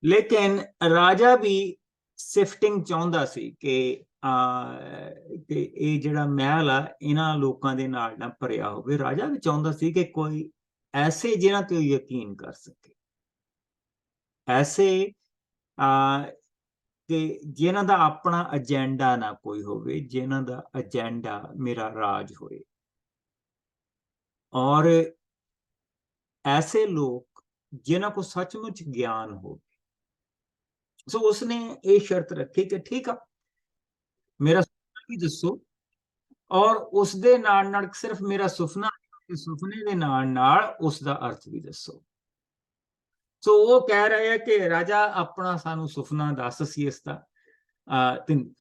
लेकिन राजा भी शिफ्टिंग चाਹੁੰਦਾ ਸੀ कि ਇਹ ਜਿਹੜਾ ਮਹਿਲ ਆ ਇਹਨਾਂ ਲੋਕਾਂ ਦੇ ਨਾਲ ਨਾ ਭਰਿਆ ਹੋਵੇ। ਰਾਜਾ ਵੀ ਚਾਹੁੰਦਾ ਸੀ ਕਿ ਕੋਈ ਐਸੇ ਜਿਨ੍ਹਾਂ ਤੇ ਯਕੀਨ ਕਰ ਸਕੇ, ਐਸੇ ਕਿ ਜਿਨ੍ਹਾਂ ਦਾ ਆਪਣਾ ਏਜੰਡਾ ਨਾ ਕੋਈ ਹੋਵੇ, ਜਿਨ੍ਹਾਂ ਦਾ ਏਜੰਡਾ ਮੇਰਾ ਰਾਜ ਹੋਏ। और ऐसे लोग जिन्हों को सचमुच ज्ञान हो। सो उसने ये शर्त रखी कि ठीक है, मेरा सुपना भी दसो, और उस दे नाल सिर्फ मेरा सुपना, सुपने दे नाल उसका अर्थ भी दसो। सो वो कह रहे हैं कि राजा अपना सानू सुपना दस सी इसका,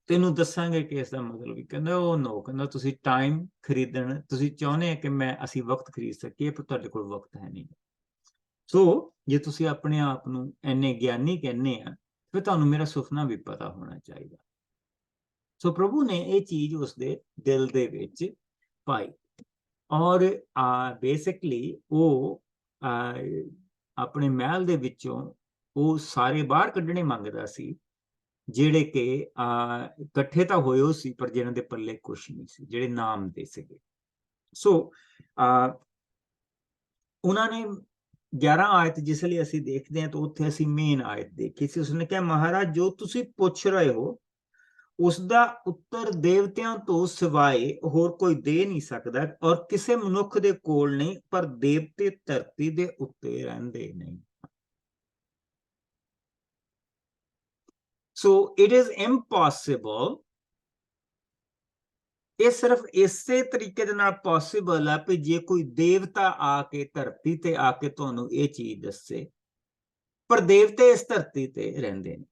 तेनू दसांगे कि इसका मतलब कहंदा ओ नो, कहंदा तुसी टाइम खरीदण, तुसी चाहुंदे कि मैं असी वक्त खरीद सकीए, पर तुहाडे कोल वक्त है नहीं। सो जे तुसी अपने आप नू इन्ने ज्ञानी कहने आ, फिर तुहानू मेरा सुपना भी पता होना चाहिए। सो प्रभु ने ये चीज उसके दिल दे विच पाई, और बेसिकली वो अपने महल दे विचों वो सारे बाहर कढ़ने मंगदा सी ਜਿਹੜੇ ਕਿ ਇਕੱਠੇ ਤਾਂ ਹੋਏ ਹੋ ਸੀ, ਪਰ ਜਿਨ੍ਹਾਂ ਦੇ ਪੱਲੇ ਕੁਛ ਨਹੀਂ ਸੀ, ਜਿਹੜੇ ਨਾਮ ਦੇ ਸੀਗੇ। ਸੋ ਉਹਨਾਂ ਨੇ 11 ਆਇਤ ਜਿਸ ਲਈ ਅਸੀਂ ਦੇਖਦੇ ਹਾਂ, ਤਾਂ ਉੱਥੇ ਅਸੀਂ ਮੇਨ ਆਇਤ ਦੇਖੀ ਸੀ। ਉਸਨੇ ਕਿਹਾ, ਮਹਾਰਾਜ ਜੋ ਤੁਸੀਂ ਪੁੱਛ ਰਹੇ ਹੋ ਉਸ ਦਾ ਉੱਤਰ ਦੇਵਤਿਆਂ ਤੋਂ ਸਿਵਾਏ ਹੋਰ ਕੋਈ ਦੇ ਨਹੀਂ ਸਕਦਾ, ਔਰ ਕਿਸੇ ਮਨੁੱਖ ਦੇ ਕੋਲ ਨਹੀਂ, ਪਰ ਦੇਵਤੇ ਧਰਤੀ ਦੇ ਉੱਤੇ ਰਹਿੰਦੇ ਨਹੀਂ। So it is impossible, ਇਹ ਸਿਰਫ ਇਸੇ ਤਰੀਕੇ ਦੇ ਨਾਲ ਪੋਸੀਬਲ ਆ ਕਿ ਜੇ ਕੋਈ ਦੇਵਤਾ ਆ ਕੇ ਧਰਤੀ ਤੇ ਆ ਕੇ ਤੁਹਾਨੂੰ ਇਹ ਚੀਜ਼ ਦੱਸੇ, ਪਰ ਦੇਵਤੇ ਇਸ ਧਰਤੀ ਤੇ ਰਹਿੰਦੇ ਨੇ।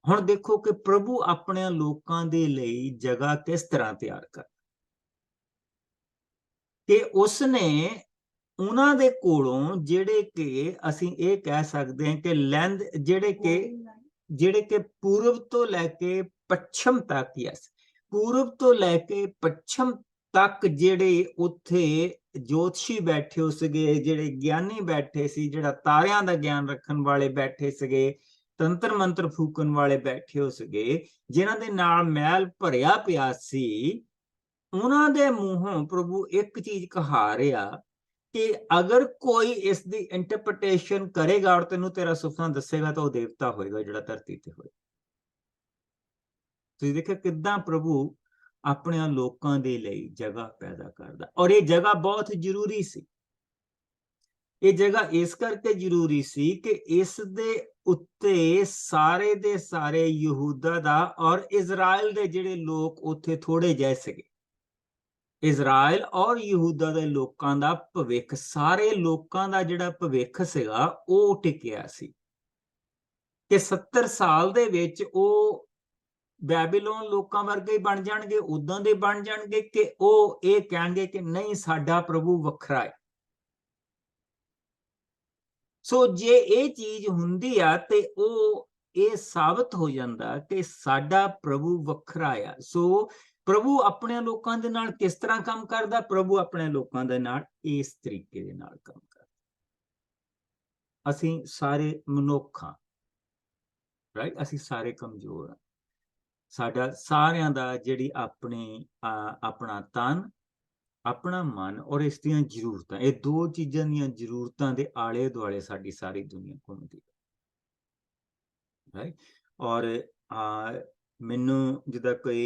ਹੁਣ ਦੇਖੋ ਕਿ ਪ੍ਰਭੂ ਆਪਣੇ ਲੋਕਾਂ ਦੇ ਲਈ ਜਗ੍ਹਾ ਕਿਸ ਤਰ੍ਹਾਂ ਤਿਆਰ ਕਰ, ਕਿ ਉਸਨੇ ਉਹਨਾਂ ਦੇ ਕੋਲੋਂ ਜਿਹੜੇ ਕਿ ਅਸੀਂ ਇਹ ਕਹਿ ਸਕਦੇ ਹਾਂ ਕਿ ਲੈਂਦ ਜਿਹੜੇ ਕਿ ਪੂਰਬ ਤੋਂ ਲੈ ਕੇ ਪੱਛਮ ਤੱਕ, ਯਸ, ਪੂਰਬ ਤੋਂ ਲੈ ਕੇ ਪੱਛਮ ਤੱਕ ਜਿਹੜੇ ਉੱਥੇ ਜੋਤਸ਼ੀ ਬੈਠੇ ਹੋ ਸੀਗੇ, ਜਿਹੜੇ ਗਿਆਨੀ ਬੈਠੇ ਸੀ, ਜਿਹੜਾ ਤਾਰਿਆਂ ਦਾ ਗਿਆਨ ਰੱਖਣ ਵਾਲੇ ਬੈਠੇ ਸੀਗੇ, ਤੰਤਰ ਮੰਤਰ ਫੂਕਣ ਵਾਲੇ ਬੈਠੇ ਹੋ ਸੀਗੇ, ਜਿਨ੍ਹਾਂ ਦੇ ਨਾਲ ਮਹਿਲ ਭਰਿਆ ਪਿਆ ਸੀ, ਉਹਨਾਂ ਦੇ ਮੂੰਹੋਂ ਪ੍ਰਭੂ ਇੱਕ ਚੀਜ਼ ਕਹਾ ਰਿਹਾ ਕਿ ਅਗਰ ਕੋਈ ਇਸ ਦੀ ਇੰਟਰਪ੍ਰੀਟੇਸ਼ਨ ਕਰੇਗਾ ਔਰ ਤੈਨੂੰ ਤੇਰਾ ਸੁਪਨਾ ਦੱਸੇਗਾ, ਤਾਂ ਉਹ ਦੇਵਤਾ ਹੋਏਗਾ ਜਿਹੜਾ ਧਰਤੀ ਤੇ ਹੋਏ। ਤੁਸੀਂ ਦੇਖਿਆ ਕਿੱਦਾਂ ਪ੍ਰਭੂ ਆਪਣੇ ਲੋਕਾਂ ਦੇ ਲਈ ਜਗ੍ਹਾ ਪੈਦਾ ਕਰਦਾ, ਔਰ ਇਹ ਜਗ੍ਹਾ ਬਹੁਤ ਜ਼ਰੂਰੀ ਸੀ। ਇਹ ਜਗ੍ਹਾ ਇਸ ਕਰਕੇ ਜ਼ਰੂਰੀ ਸੀ ਕਿ ਇਸ ਦੇ ਉੱਤੇ ਸਾਰੇ ਦੇ ਸਾਰੇ ਯਹੂਦਾ ਦਾ ਔਰ ਇਜ਼ਰਾइल ਦੇ ਜਿਹੜੇ ਲੋਕ ਉੱਥੇ ਥੋੜੇ ਜਿਹੇ ਸੀਗੇ, ਇਜ਼ਰਾइल ਔਰ ਯਹੂਦਾ ਦੇ ਲੋਕਾਂ ਦਾ ਭਵਿੱਖ, ਸਾਰੇ ਲੋਕਾਂ ਦਾ ਜਿਹੜਾ ਭਵਿੱਖ ਸੀਗਾ ਉਹ ਟਿਕਿਆ ਸੀ ਕਿ 70 ਸਾਲ ਦੇ ਵਿੱਚ ਉਹ ਬੈਬੀਲੋਨ ਲੋਕਾਂ ਵਰਗੇ ਬਣ ਜਾਣਗੇ, ਉਦਾਂ ਦੇ ਬਣ ਜਾਣਗੇ ਕਿ ਉਹ ਇਹ ਕਹਿਣਗੇ ਕਿ ਨਹੀਂ, ਸਾਡਾ ਪ੍ਰਭੂ ਵੱਖਰਾ ਹੈ। ਸੋ ਜੇ ਇਹ ਚੀਜ਼ ਹੁੰਦੀ ਆ ਤੇ ਉਹ ਇਹ ਸਾਬਤ ਹੋ ਜਾਂਦਾ ਕਿ ਸਾਡਾ ਪ੍ਰਭੂ ਵੱਖਰਾ ਆ। ਸੋ ਪ੍ਰਭੂ ਆਪਣੇ ਲੋਕਾਂ ਦੇ ਨਾਲ ਕਿਸ ਤਰ੍ਹਾਂ ਕੰਮ ਕਰਦਾ? ਪ੍ਰਭੂ ਆਪਣੇ ਲੋਕਾਂ ਦੇ ਨਾਲ ਇਸ ਤਰੀਕੇ ਦੇ ਨਾਲ ਕੰਮ ਕਰਦਾ। ਅਸੀਂ ਸਾਰੇ ਮਨੁੱਖ ਹਾਂ, ਰਾਈਟ? ਅਸੀਂ ਸਾਰੇ ਕਮਜ਼ੋਰ ਹਾਂ। ਸਾਡਾ ਸਾਰਿਆਂ ਦਾ ਜਿਹੜੀ ਆਪਣਾ ਤਨ, ਆਪਣਾ ਮਨ ਔਰ ਇਸ ਦੀਆਂ ਜ਼ਰੂਰਤਾਂ, ਇਹ ਦੋ ਚੀਜ਼ਾਂ ਦੀਆਂ ਜ਼ਰੂਰਤਾਂ ਦੇ ਆਲੇ ਦੁਆਲੇ ਸਾਡੀ ਸਾਰੀ ਦੁਨੀਆ ਘੁੰਮਦੀ ਹੈ, ਰਾਈਟ? ਔਰ ਮੈਨੂੰ ਜਿੱਦਾਂ ਕੋਈ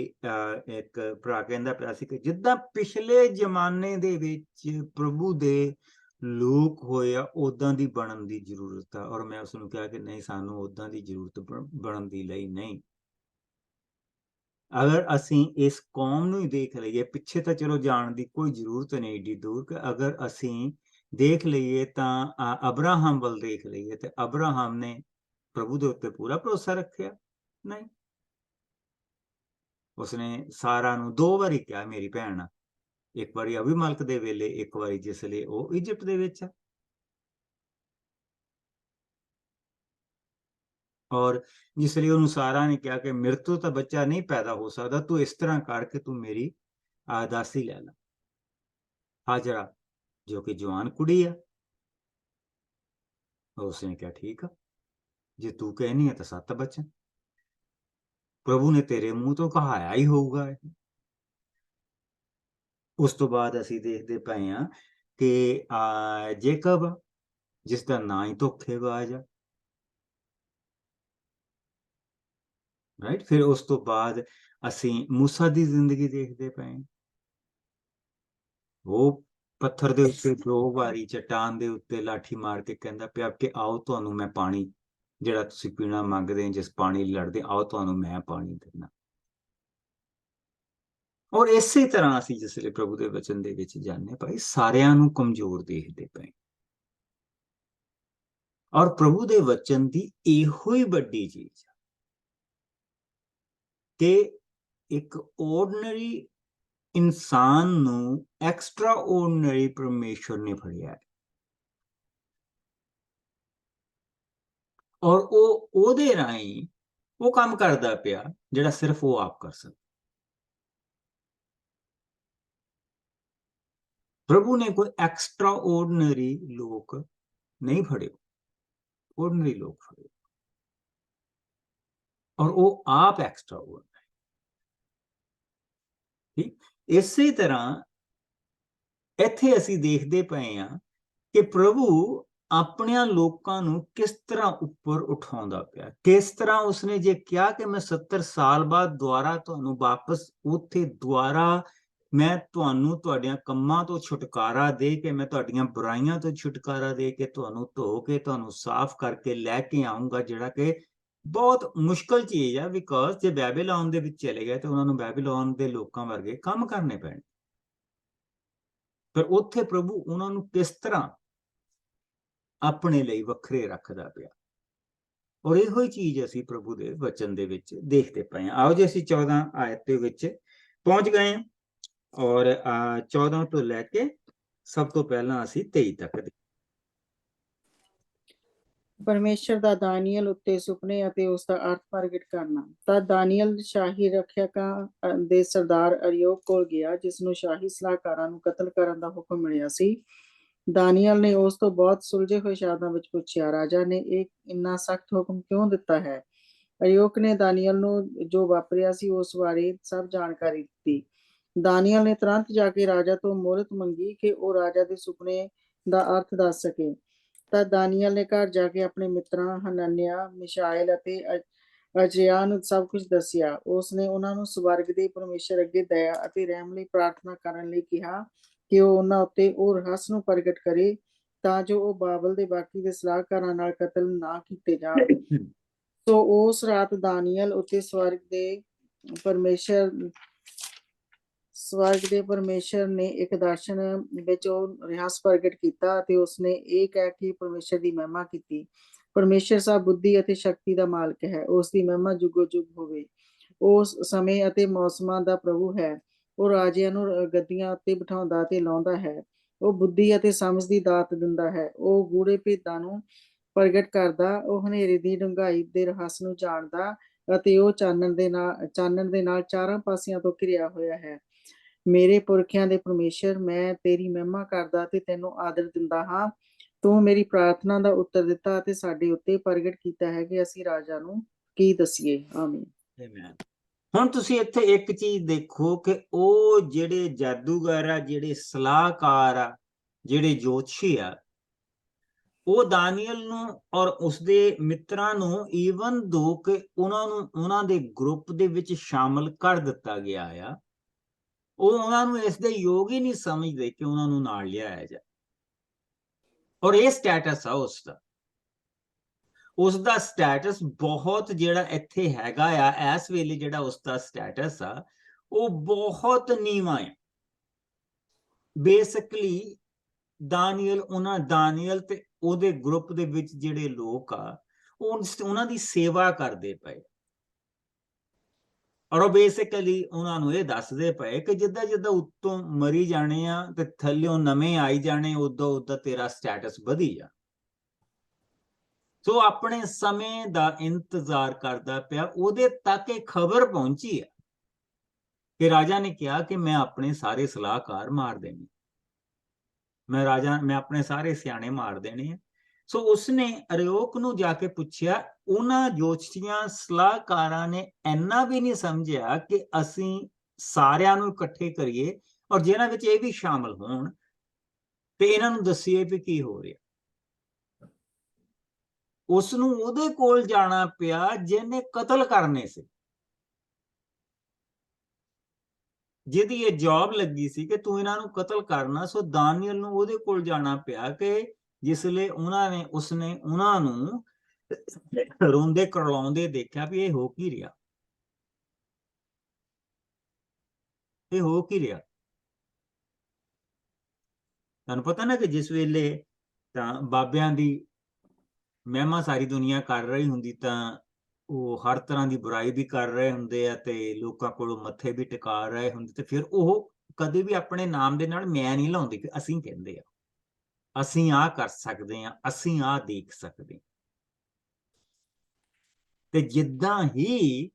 ਇੱਕ ਭਰਾ ਕਹਿੰਦਾ ਪਿਆ ਸੀ ਕਿ ਜਿੱਦਾਂ ਪਿਛਲੇ ਜ਼ਮਾਨੇ ਦੇ ਵਿੱਚ ਪ੍ਰਭੂ ਦੇ ਲੋਕ ਹੋਏ ਆ, ਉਦਾਂ ਦੀ ਬਣਨ ਦੀ ਜ਼ਰੂਰਤ ਆ। ਔਰ ਮੈਂ ਉਸਨੂੰ ਕਿਹਾ ਕਿ ਨਹੀਂ, ਸਾਨੂੰ ਉਦਾਂ ਦੀ ਜ਼ਰੂਰਤ ਬਣਨ ਦੀ ਲਈ ਨਹੀਂ। ਅਗਰ ਅਸੀਂ ਇਸ ਕੌਮ ਨੂੰ ਹੀ ਦੇਖ ਲਈਏ, ਪਿੱਛੇ ਤਾਂ ਚਲੋ ਜਾਣ ਦੀ ਕੋਈ ਜ਼ਰੂਰਤ ਨਹੀਂ ਏਡੀ ਦੂਰ, ਕਿ ਅਗਰ ਅਸੀਂ ਦੇਖ ਲਈਏ ਤਾਂ ਅਬਰਾਹਮ ਵੱਲ ਦੇਖ ਲਈਏ ਤੇ ਅਬਰਾਹਮ ਨੇ ਪ੍ਰਭੂ ਦੇ ਉੱਤੇ ਪੂਰਾ ਭਰੋਸਾ ਰੱਖਿਆ? ਨਹੀਂ। ਉਸਨੇ ਸਾਰਾ ਨੂੰ 2 ਵਾਰੀ ਕਿਹਾ ਮੇਰੀ ਭੈਣ ਆ, ਇੱਕ ਵਾਰੀ ਅਬੀਮਲਕ ਦੇ ਵੇਲੇ, ਇੱਕ ਵਾਰੀ ਜਿਸ ਲਈ ਉਹ ਇਜਿਪਟ ਦੇ ਵਿੱਚ ਆ। ਔਰ ਜਿਸ ਲਈ ਉਹਨੂੰ ਸਾਰਾ ਨੇ ਕਿਹਾ ਕਿ ਮੇਰੇ ਤੋਂ ਤਾਂ ਬੱਚਾ ਨਹੀਂ ਪੈਦਾ ਹੋ ਸਕਦਾ, ਤੂੰ ਇਸ ਤਰ੍ਹਾਂ ਕਰਕੇ ਤੂੰ ਮੇਰੀ ਦਾਸੀ ਲੈ ਲੈ, ਹਾਜਰਾ, ਜੋ ਕਿ ਜਵਾਨ ਕੁੜੀ ਆ। ਉਸਨੇ ਕਿਹਾ ਠੀਕ ਆ, ਜੇ ਤੂੰ ਕਹਿਨੀ ਹੈ ਤਾਂ 7 ਬਚਨ ਪ੍ਰਭੂ ਨੇ ਤੇਰੇ ਮੂੰਹ ਤੋਂ ਕਹਾਇਆ ਹੀ ਹੋਊਗਾ। ਉਸ ਤੋਂ ਬਾਅਦ ਅਸੀਂ ਦੇਖਦੇ ਪਏ ਹਾਂ ਕਿ ਜੇਕਬ, ਜਿਸ ਦਾ ਨਾਂ ਹੀ ਧੋਖੇਬਾਜ਼ ਆ, ਰਾਈਟ। ਫਿਰ ਉਸ ਤੋਂ ਬਾਅਦ ਅਸੀਂ ਮੂਸਾ ਦੀ ਜ਼ਿੰਦਗੀ ਦੇਖਦੇ ਪਏ, ਉਹ ਪੱਥਰ ਦੇ ਉੱਤੇ 2 ਵਾਰੀ ਚਟਾਨ ਦੇ ਉੱਤੇ ਲਾਠੀ ਮਾਰ ਕੇ ਕਹਿੰਦਾ ਪਿਆ ਕਿ ਆਓ ਤੁਹਾਨੂੰ ਮੈਂ ਪਾਣੀ, ਜਿਹੜਾ ਤੁਸੀਂ ਪੀਣਾ ਮੰਗਦੇ, ਜਿਸ ਪਾਣੀ ਲੜਦੇ, ਆਓ ਤੁਹਾਨੂੰ ਮੈਂ ਪਾਣੀ ਦੇਣਾ। ਔਰ ਇਸੇ ਤਰ੍ਹਾਂ ਅਸੀਂ ਜਿਸਲੇ ਪ੍ਰਭੂ ਦੇ ਵਚਨ ਦੇ ਵਿੱਚ ਜਾਣੇ ਭਾਈ, ਸਾਰਿਆਂ ਨੂੰ ਕਮਜ਼ੋਰ ਦੇਖਦੇ ਪਏ। ਔਰ ਪ੍ਰਭੂ ਦੇ ਵਚਨ ਦੀ ਇਹੋ ਹੀ ਵੱਡੀ ਚੀਜ਼ ਹੈ ਕਿ ਇੱਕ ਆਰਡੀਨਰੀ ਇਨਸਾਨ ਨੂੰ ਐਕਸਟਰਾ ਆਰਡੀਨਰੀ ਪਰਮੇਸ਼ਵਰ ਨੇ ਫੜਿਆ ਹੈ, ਔਰ ਉਹ ਉਹਦੇ ਰਾਹੀਂ ਉਹ ਕੰਮ ਕਰਦਾ ਪਿਆ ਜਿਹੜਾ ਸਿਰਫ ਉਹ ਆਪ ਕਰ ਸਕਦਾ। ਪ੍ਰਭੂ ਨੇ ਕੋਈ ਐਕਸਟਰਾ ਆਰਡੀਨਰੀ ਲੋਕ ਨਹੀਂ ਫੜੇ, ਆਰਡੀਨਰੀ ਲੋਕ ਫੜੇ, ਔਰ ਉਹ ਆਪ ਐਕਸਟਰਾ ਆਰਡੀਨਰੀ। ਠੀਕ ਇਸੇ ਤਰ੍ਹਾਂ ਇੱਥੇ ਅਸੀਂ ਦੇਖਦੇ ਪਏ ਹਾਂ ਕਿ ਪ੍ਰਭੂ ਆਪਣਿਆਂ ਲੋਕਾਂ ਨੂੰ ਕਿਸ ਤਰ੍ਹਾਂ ਉੱਪਰ ਉਠਾਉਂਦਾ ਪਿਆ, ਕਿਸ ਤਰ੍ਹਾਂ ਉਸਨੇ ਜੇ ਕਿਹਾ ਕਿ ਮੈਂ 70 ਸਾਲ ਬਾਅਦ ਦੁਆਰਾ ਤੁਹਾਨੂੰ ਵਾਪਸ ਉੱਥੇ ਦੁਆਰਾ ਮੈਂ ਤੁਹਾਨੂੰ ਤੁਹਾਡੀਆਂ ਕੰਮਾਂ ਤੋਂ ਛੁਟਕਾਰਾ ਦੇ ਕੇ, ਮੈਂ ਤੁਹਾਡੀਆਂ ਬੁਰਾਈਆਂ ਤੋਂ ਛੁਟਕਾਰਾ ਦੇ ਕੇ, ਤੁਹਾਨੂੰ ਧੋ ਕੇ, ਤੁਹਾਨੂੰ ਸਾਫ਼ ਕਰਕੇ ਲੈ ਕੇ ਆਉਂਗਾ, ਜਿਹੜਾ ਕਿ ਬਹੁਤ ਮੁਸ਼ਕਲ ਚੀਜ਼ ਆ। ਬਿਕਾਜ਼ ਜੇ ਬੈਬੀਲੋਨ ਦੇ ਵਿੱਚ ਚਲੇ ਗਏ ਤਾਂ ਉਹਨਾਂ ਨੂੰ ਬੈਬੀਲੋਨ ਦੇ ਲੋਕਾਂ ਵਰਗੇ ਕੰਮ ਕਰਨੇ ਪੈਣੇ। ਪਰ ਉੱਥੇ ਪ੍ਰਭੂ ਉਹਨਾਂ ਨੂੰ ਕਿਸ ਤਰ੍ਹਾਂ ਆਪਣੇ ਲਈ ਵੱਖਰੇ ਰੱਖਦਾ ਪਿਆ, ਔਰ ਇਹੋ ਹੀ ਚੀਜ਼ ਅਸੀਂ ਪ੍ਰਭੂ ਦੇ ਵਚਨ ਦੇ ਵਿੱਚ ਦੇਖਦੇ ਪਏ ਹਾਂ। ਆਓ ਜੇ ਅਸੀਂ 14 ਆਇਤ ਦੇ ਵਿੱਚ ਪਹੁੰਚ ਗਏ ਹਾਂ, ਔਰ 14 ਤੋਂ ਲੈ ਕੇ ਸਭ ਤੋਂ ਪਹਿਲਾਂ ਅਸੀਂ 23 ਤੱਕ। ਪਰਮੇਸ਼ਰ ਦਾ ਦਾਨੀਅਲ ਉੱਤੇ ਸੁਪਨੇ ਅਤੇ ਉਸ ਦਾ ਅਰਥ ਪ੍ਰਗਟ ਕਰਨਾ। ਤਾਂ ਦਾਨੀਅਲ ਸ਼ਾਹੀ ਰੱਖਿਅਕਾਂ ਦੇ ਸਰਦਾਰ ਅਰਯੋਕ ਕੋਲ ਗਿਆ, ਜਿਸ ਨੂੰ ਸ਼ਾਹੀ ਸਲਾਹਕਾਰਾਂ ਨੂੰ ਕਤਲ ਕਰਨ ਦਾ ਹੁਕਮ ਮਿਲਿਆ ਸੀ। ਦਾਨੀਅਲ ਨੇ ਉਸ ਤੋਂ ਬਹੁਤ ਸੁਲਝੇ ਹੋਏ ਸ਼ਬਦਾਂ ਵਿੱਚ ਪੁੱਛਿਆ, ਰਾਜਾ ਨੇ ਇਹ ਇੰਨਾ ਸਖਤ ਹੁਕਮ ਕਿਉਂ ਦਿੱਤਾ ਹੈ? ਅਰਯੋਕ ਨੇ ਦਾਨੀਅਲ ਨੂੰ ਜੋ ਵਾਪਰਿਆ ਸੀ ਉਸ ਬਾਰੇ ਸਭ ਜਾਣਕਾਰੀ ਦਿੱਤੀ। ਦਾਨੀਅਲ ਨੇ ਤੁਰੰਤ ਜਾ ਕੇ ਰਾਜਾ ਤੋਂ ਮੋਹਲਤ ਮੰਗੀ ਕਿ ਉਹ ਰਾਜਾ ਦੇ ਸੁਪਨੇ ਦਾ ਅਰਥ ਦੱਸ ਸਕੇ। ਤਾਂ ਦਾਨੀਅਲ ਨੇ ਘਰ ਜਾ ਕੇ ਆਪਣੇ ਮਿੱਤਰਾਂ ਹਨਨਿਆ, ਮਿਸ਼ਾਇਲ ਅਤੇ ਅਜ਼ਰਿਯਾਹ ਨੂੰ ਸਭ ਕੁਝ ਦੱਸਿਆ। ਉਸਨੇ ਉਹਨਾਂ ਨੂੰ ਸਵਰਗ ਦੇ ਪਰਮੇਸ਼ਰ ਅੱਗੇ ਦਇਆ ਅਤੇ ਰਹਿਮ ਲਈ ਪ੍ਰਾਰਥਨਾ ਕਰਨ ਲਈ ਕਿਹਾ ਕਿ ਉਹ ਉਹਨਾਂ ਉੱਤੇ ਉਹ ਰਹੱਸ ਨੂੰ ਪ੍ਰਗਟ ਕਰੇ, ਤਾਂ ਜੋ ਉਹ ਬਾਬਲ ਦੇ ਬਾਕੀ ਦੇ ਸਲਾਹਕਾਰਾਂ ਨਾਲ ਕਤਲ ਨਾ ਕੀਤੇ ਜਾਣ। ਸੋ ਉਸ ਰਾਤ ਦਾਨੀਅਲ ਉੱਤੇ ਸਵਰਗ ਦੇ ਪਰਮੇਸ਼ਰ ਨੇ ਇੱਕ ਦਰਸ਼ਨ ਵਿੱਚ ਉਹ ਰਹੱਸ ਪ੍ਰਗਟ ਕੀਤਾ ਅਤੇ ਉਸਨੇ ਇਹ ਕਹਿ ਕੇ ਪਰਮੇਸ਼ਰ ਦੀ ਮਹਿਮਾ ਕੀਤੀ, ਪਰਮੇਸ਼ਰ ਸਭ ਬੁੱਧੀ ਅਤੇ ਸ਼ਕਤੀ ਦਾ ਮਾਲਕ ਹੈ, ਉਸ ਦੀ ਮਹਿਮਾ ਜੁਗੋ ਜੁਗ ਹੋਵੇ। ਉਹ ਸਮੇਂ ਅਤੇ ਮੌਸਮਾਂ ਦਾ ਪ੍ਰਭੂ ਹੈ, ਉਹ ਰਾਜਿਆਂ ਨੂੰ ਗੱਦੀਆਂ ਉੱਤੇ ਬਿਠਾਉਂਦਾ ਅਤੇ ਲਾਉਂਦਾ ਹੈ, ਉਹ ਬੁੱਧੀ ਅਤੇ ਸਮਝ ਦੀ ਦਾਤ ਦਿੰਦਾ ਹੈ, ਉਹ ਗੂੜੇ ਭੇਦਾਂ ਨੂੰ ਪ੍ਰਗਟ ਕਰਦਾ, ਉਹ ਹਨੇਰੇ ਦੀ ਡੂੰਘਾਈ ਦੇ ਰਹੱਸ ਨੂੰ ਜਾਣਦਾ ਅਤੇ ਉਹ ਚਾਨਣ ਦੇ ਨਾਲ ਚਾਰਾਂ ਪਾਸਿਆਂ ਤੋਂ ਘਿਰਿਆ ਹੋਇਆ ਹੈ। ਮੇਰੇ ਪੁਰਖਿਆਂ ਦੇ ਪਰਮੇਸ਼ਰ, ਮੈਂ ਤੇਰੀ ਮਹਿਮਾ ਕਰਦਾ ਤੇ ਤੈਨੂੰ ਆਦਰ ਦਿੰਦਾ ਹਾਂ। ਤੂੰ ਮੇਰੀ ਪ੍ਰਾਰਥਨਾ ਦਾ ਉੱਤਰ ਦਿੱਤਾ ਅਤੇ ਸਾਡੇ ਉੱਤੇ ਪ੍ਰਗਟ ਕੀਤਾ ਹੈ ਕਿ ਅਸੀਂ ਰਾਜਾ ਨੂੰ ਕੀ ਦਸੀਏ। ਆਮੀਨ। ਹੁਣ ਤੁਸੀਂ ਇੱਥੇ ਇੱਕ ਚੀਜ਼ ਦੇਖੋ ਕਿ ਉਹ ਜਿਹੜੇ ਜਾਦੂਗਰ ਆ, ਜਿਹੜੇ ਸਲਾਹਕਾਰ ਆ, ਜਿਹੜੇ ਜੋਤਸ਼ੀ ਆ, ਉਹ ਦਾਨੀਅਲ ਨੂੰ ਔਰ ਉਸਦੇ ਮਿੱਤਰਾਂ ਨੂੰ ਈਵਨ ਦੋ ਕਿ ਉਹਨਾਂ ਨੂੰ ਉਹਨਾਂ ਦੇ ਗਰੁੱਪ ਦੇ ਵਿੱਚ ਸ਼ਾਮਲ ਕਰ ਦਿੱਤਾ ਗਿਆ ਆ, ਉਹ ਉਹਨਾਂ ਨੂੰ ਇਸ ਦੇ ਯੋਗ ਹੀ ਨਹੀਂ ਸਮਝਦੇ ਕਿ ਉਹਨਾਂ ਨੂੰ ਨਾਲ ਲਿਆਇਆ ਜਾਏ। ਔਰ ਇਹ ਸਟੇਟਸ ਆ ਉਸਦਾ ਸਟੇਟਸ ਬਹੁਤ ਜਿਹੜਾ ਇੱਥੇ ਹੈਗਾ ਆ ਇਸ ਵੇਲੇ, ਜਿਹੜਾ ਉਸਦਾ ਸਟੇਟਸ ਆ ਉਹ ਬਹੁਤ ਨੀਵਾਂ ਹੈ। ਬੇਸਿਕਲੀ ਦਾਨੀਅਲ ਤੇ ਉਹਦੇ ਗਰੁੱਪ ਦੇ ਵਿੱਚ ਜਿਹੜੇ ਲੋਕ ਆ ਉਹਨਾਂ ਦੀ ਸੇਵਾ ਕਰਦੇ ਪਏ, ਔਰ ਉਹ ਬੇਸਿਕਲੀ ਉਹਨਾਂ ਨੂੰ ਇਹ ਦੱਸਦੇ ਪਏ ਕਿ ਜਿੱਦਾਂ ਜਿੱਦਾਂ ਉੱਤੋਂ ਮਰੀ ਜਾਣੇ ਆ ਤੇ ਥੱਲਿਓਂ ਨਵੇਂ ਆਈ ਜਾਣੇ, ਉਦਾਂ ਤੇਰਾ ਸਟੇਟਸ ਵਧੀ ਜਾ। ਸੋ ਆਪਣੇ ਸਮੇਂ ਦਾ ਇੰਤਜ਼ਾਰ ਕਰਦਾ ਪਿਆ। ਉਹਦੇ ਤੱਕ ਇਹ ਖਬਰ ਪਹੁੰਚੀ ਹੈ ਕਿ ਰਾਜਾ ਨੇ ਕਿਹਾ ਕਿ ਮੈਂ ਆਪਣੇ ਸਾਰੇ ਸਲਾਹਕਾਰ ਮਾਰ ਦੇਣੇ, ਮੈਂ ਆਪਣੇ ਸਾਰੇ ਸਿਆਣੇ ਮਾਰ ਦੇਣੇ ਆ, ਸੋ ਉਸਨੇ ਅਰਯੋਕ ਨੂੰ ਜਾ ਕੇ ਪੁੱਛਿਆ। ਉਹਨਾਂ ਜੋਤਸ਼ੀਆਂ ਸਲਾਹਕਾਰਾਂ ਨੇ ਇੰਨਾ ਵੀ ਨਹੀਂ ਸਮਝਿਆ ਕਿ ਅਸੀਂ ਸਾਰਿਆਂ ਨੂੰ ਇਕੱਠੇ ਕਰੀਏ ਔਰ ਜਿਹਨਾਂ ਵਿੱਚ ਇਹ ਵੀ ਸ਼ਾਮਲ ਹੋਣ ਤੇ ਇਹਨਾਂ ਨੂੰ ਦੱਸੀਏ ਵੀ ਕੀ ਹੋ ਰਿਹਾ। ਉਸ ਨੂੰ ਉਹਦੇ ਕੋਲ ਜਾਣਾ ਪਿਆ ਜਿਹਨੇ ਕਤਲ ਕਰਨੇ ਸੀ, ਜਿਹਦੀ ਇਹ ਜੌਬ ਲੱਗੀ ਸੀ ਕਿ ਤੂੰ ਇਹਨਾਂ ਨੂੰ ਕਤਲ ਕਰਨਾ। ਸੋ ਦਾਨੀਅਲ ਨੂੰ ਉਹਦੇ ਕੋਲ ਜਾਣਾ ਪਿਆ ਕਿ ਜਿਸ ਲਈ ਉਸਨੇ ਉਹਨਾਂ ਨੂੰ ਰੋਂਦੇ ਕਰਲਾਉਂਦੇ ਦੇਖਿਆ ਵੀ ਇਹ ਹੋ ਕੀ ਰਿਹਾ, ਇਹ ਹੋ ਕੀ ਰਿਹਾ। ਤੁਹਾਨੂੰ ਪਤਾ ਨਾ ਕਿ ਜਿਸ ਵੇਲੇ ਤਾਂ ਬਾਬਿਆਂ ਦੀ ਮਹਿਮਾ ਸਾਰੀ ਦੁਨੀਆ ਕਰ ਰਹੀ ਹੁੰਦੀ ਤਾਂ ਉਹ ਹਰ ਤਰ੍ਹਾਂ ਦੀ ਬੁਰਾਈ ਵੀ ਕਰ ਰਹੇ ਹੁੰਦੇ ਆ ਤੇ ਲੋਕਾਂ ਕੋਲੋਂ ਮੱਥੇ ਵੀ ਟਿਕਾ ਰਹੇ ਹੁੰਦੇ, ਤੇ ਫਿਰ ਉਹ ਕਦੇ ਵੀ ਆਪਣੇ ਨਾਮ ਦੇ ਨਾਲ ਮੈਂ ਨਹੀਂ ਲਾਉਂਦੇ ਕਿ ਅਸੀਂ ਕਹਿੰਦੇ ਆ, ਅਸੀਂ ਆਹ ਕਰ ਸਕਦੇ ਆ, ਅਸੀਂ ਆਹ ਦੇਖ ਸਕਦੇ। ਤੇ ਜਿੱਦਾਂ ਹੀ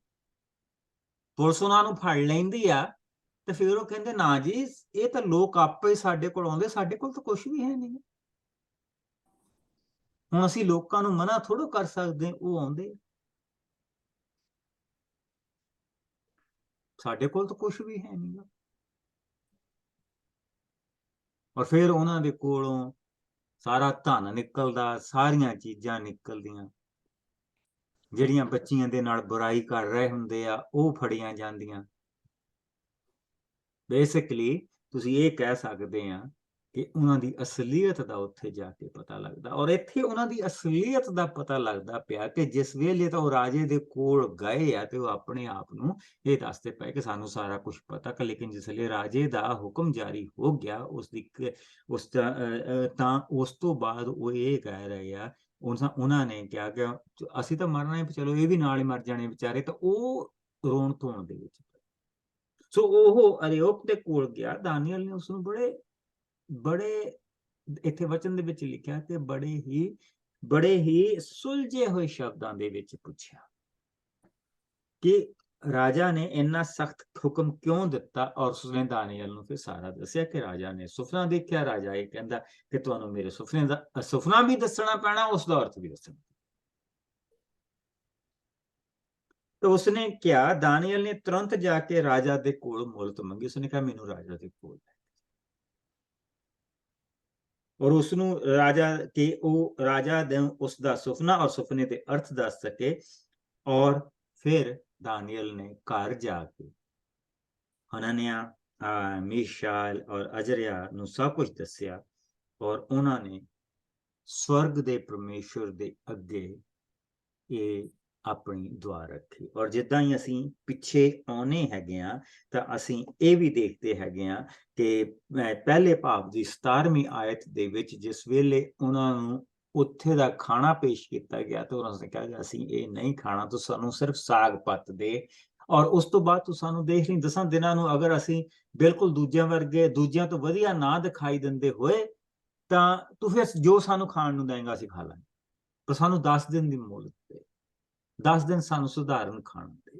ਪੁਲਿਸ ਉਹਨਾਂ ਨੂੰ ਫੜ ਲੈਂਦੀ ਆ ਤੇ ਫਿਰ ਉਹ ਕਹਿੰਦੇ ਨਾ ਜੀ ਇਹ ਤਾਂ ਲੋਕ ਆਪੇ ਸਾਡੇ ਕੋਲ ਆਉਂਦੇ, ਸਾਡੇ ਕੋਲ ਤਾਂ ਕੁਝ ਵੀ ਹੈ ਨਹੀਂ, ਹੁਣ ਅਸੀਂ ਲੋਕਾਂ ਨੂੰ ਮਨਾ ਥੋੜ੍ਹਾ ਕਰ ਸਕਦੇ, ਉਹ ਆਉਂਦੇ, ਸਾਡੇ ਕੋਲ ਤਾਂ ਕੁਝ ਵੀ ਹੈ ਨਹੀਂ। ਔਰ ਫਿਰ ਉਹਨਾਂ ਦੇ ਕੋਲੋਂ ਸਾਰਾ ਧਨ ਨਿਕਲਦਾ, ਸਾਰੀਆਂ ਚੀਜ਼ਾਂ ਨਿਕਲਦੀਆਂ, ਜਿਹੜੀਆਂ ਬੱਚੀਆਂ ਦੇ ਨਾਲ ਬੁਰਾਈ ਕਰ ਰਹੇ ਹੁੰਦੇ ਆ ਉਹ ਫੜੀਆਂ ਜਾਂਦੀਆਂ। ਬੇਸਿਕਲੀ ਤੁਸੀਂ ਇਹ ਕਹਿ ਸਕਦੇ ਆ ਕਿ ਉਹਨਾਂ ਦੀ ਅਸਲੀਅਤ ਦਾ ਉੱਥੇ ਜਾ ਕੇ ਪਤਾ ਲੱਗਦਾ। ਔਰ ਇੱਥੇ ਉਹਨਾਂ ਦੀ ਅਸਲੀਅਤ ਦਾ ਪਤਾ ਲੱਗਦਾ ਪਿਆ ਕਿ ਜਿਸ ਵੇਲੇ ਤਾਂ ਉਹ ਰਾਜੇ ਦੇ ਕੋਲ ਗਏ ਆ ਤੇ ਉਹ ਆਪਣੇ ਆਪ ਨੂੰ ਇਹ ਦੱਸਦੇ ਪਏ ਕਿ ਸਾਨੂੰ ਸਾਰਾ ਕੁਝ ਪਤਾ, ਲੇਕਿਨ ਜਿਸ ਵੇਲੇ ਰਾਜੇ ਦਾ ਹੁਕਮ ਜਾਰੀ ਹੋ ਗਿਆ ਤਾਂ ਉਸ ਤੋਂ ਬਾਅਦ ਉਹ ਇਹ ਕਹਿ ਰਹੇ ਆ, ਉਹਨਾਂ ਨੇ ਕਿਹਾ ਕਿ ਅਸੀਂ ਤਾਂ ਮਰਨਾ ਹੈ, ਚਲੋ ਇਹ ਵੀ ਨਾਲ ਹੀ ਮਰ ਜਾਣੇ ਵਿਚਾਰੇ, ਤਾਂ ਉਹ ਰੋਣ ਧੋਣ ਦੇ ਵਿੱਚ। ਸੋ ਉਹ ਅਰਯੋਕ ਦੇ ਕੋਲ ਗਿਆ। ਦਾਨੀਅਲ ਨੇ ਉਸ ਨੂੰ ਬੜੇ ਇੱਥੇ ਵਚਨ ਦੇ ਵਿੱਚ ਲਿਖਿਆ ਕਿ ਬੜੇ ਹੀ ਸੁਲਝੇ ਹੋਏ ਸ਼ਬਦਾਂ ਦੇ ਵਿੱਚ ਪੁੱਛਿਆ ਕਿ ਰਾਜਾ ਨੇ ਇੰਨਾ ਸਖਤ ਹੁਕਮ ਕਿਉਂ ਦਿੱਤਾ। ਔਰ ਉਸਨੇ ਦਾਨੀਅਲ ਨੂੰ ਫਿਰ ਸਾਰਾ ਦੱਸਿਆ ਕਿ ਰਾਜਾ ਨੇ ਸੁਪਨਾ ਦੇਖਿਆ। ਰਾਜਾ ਇਹ ਕਹਿੰਦਾ ਕਿ ਤੁਹਾਨੂੰ ਮੇਰੇ ਸੁਪਨੇ ਦਾ ਸੁਪਨਾ ਵੀ ਦੱਸਣਾ ਪੈਣਾ, ਉਸ ਦਾ ਅਰਥ ਵੀ ਦੱਸਣਾ। तो उसने क्या, दानियल ने तुरंत जाके राजा दे कोल मोहलत मंगी। उसने कहा मैनू राजा दे कोल, और उसनू राजा के राजा दे उसका सुपना और सुपने के अर्थ दस सके। और फिर दानियल ने घर जाके हनन्याह, मीशाएल और अजर्या नू सब कुछ दसिया और उन्होंने स्वर्ग दे परमेश्वर दे अगे ये अपनी दुआ रखी। और जिदा ही असी पिछे आने हैगे तो असी ये भी देखते हैगे कि पहले भाव की 17वीं आयत दे विच जिस वेले उन्होंने उत्थे दा खाना पेश किया गया तो उन्होंने कहा असी ये नहीं खाना, तो सानू सिर्फ साग पत दे। और उस तो बाद तो सानू देख ली 10 दिनों नू अगर असी बिल्कुल दूजिया वर्गे दूजिया तो वधिया ना दिखाई देंदे होए तो फिर जो सानू खाण नू देंगा असी खा लांगे, पर सानू 10 दिन की मोहलत दे, 10 दिन सानू सुधारण खाण दे।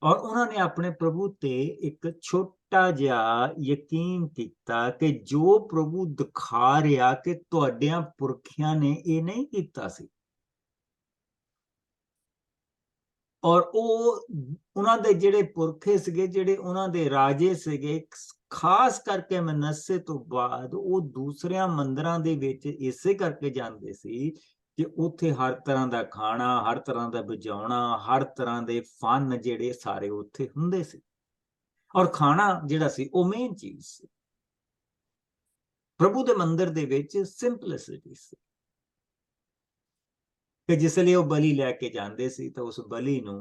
और उन्होंने अपने प्रभु ते एक छोटा जिहा यकीन किया कि जो प्रभु दिखा रहा कि तुहाडियां पुरखियां ने ये नहीं कीता सी। और उन्हां दे जिहड़े पुरखे सीगे, जिहड़े उन्हां दे राजे सीगे, खास करके मनस्से तो बाद वो दूसरियां मंदिरां दे विच इसे करके जांदे सी कि उत्थे हर तरह का खाना, हर तरह का बजाउणा, हर तरह के फन जिहड़े सारे उत्थे हुंदे सी। और खाना जिहड़ा सी वो मेन चीज सी। प्रभु दे मंदिर दे विच सिंपलिसिटी सी कि जिसलिए वो बलि लैके जांदे सी तो उस बलि नूं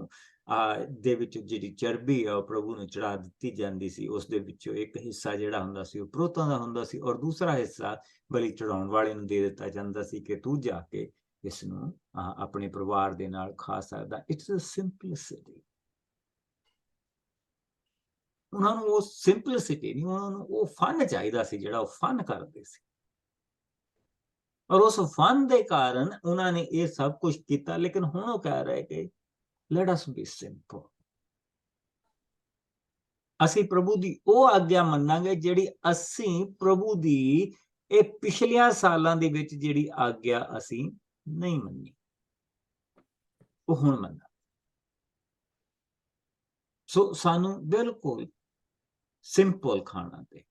दे विच जिहड़ी चर्बी है प्रभु नूं चढ़ा दित्ती जांदी सी। उस दे विचों एक हिस्सा जिहड़ा हुंदा सी वो पुरोहितां दा हुंदा सी और दूसरा हिस्सा बलि चढ़ाउण वाले नूं दे दित्ता जांदा सी कि तू जाके इसनूं अपने परिवार दे नाल खा सकदा। It's a simplicity. उन्हां नूं वो सिंपलिसिटी नहीं, उन्हां नूं वो फन चाहीदा सी जिहड़ा वो फन करदे सी। और उस फन के कारण उन्होंने ये सब कुछ किया। लेकिन हुण वो कह रहे कि लेट अस बी सिंपल, असी प्रभु की वो आज्ञा मनांगे जिहड़ी असी प्रभु की ਇਹ ਪਿਛਲੀਆਂ ਸਾਲਾਂ ਦੇ ਵਿੱਚ ਜਿਹੜੀ ਆਗਿਆ ਅਸੀਂ ਨਹੀਂ ਮੰਨੀ, ਉਹ ਹੁਣ ਮੰਨਾ। ਸੋ ਸਾਨੂੰ ਬਿਲਕੁਲ ਸਿੰਪਲ ਖਾਣਾ ਤੇ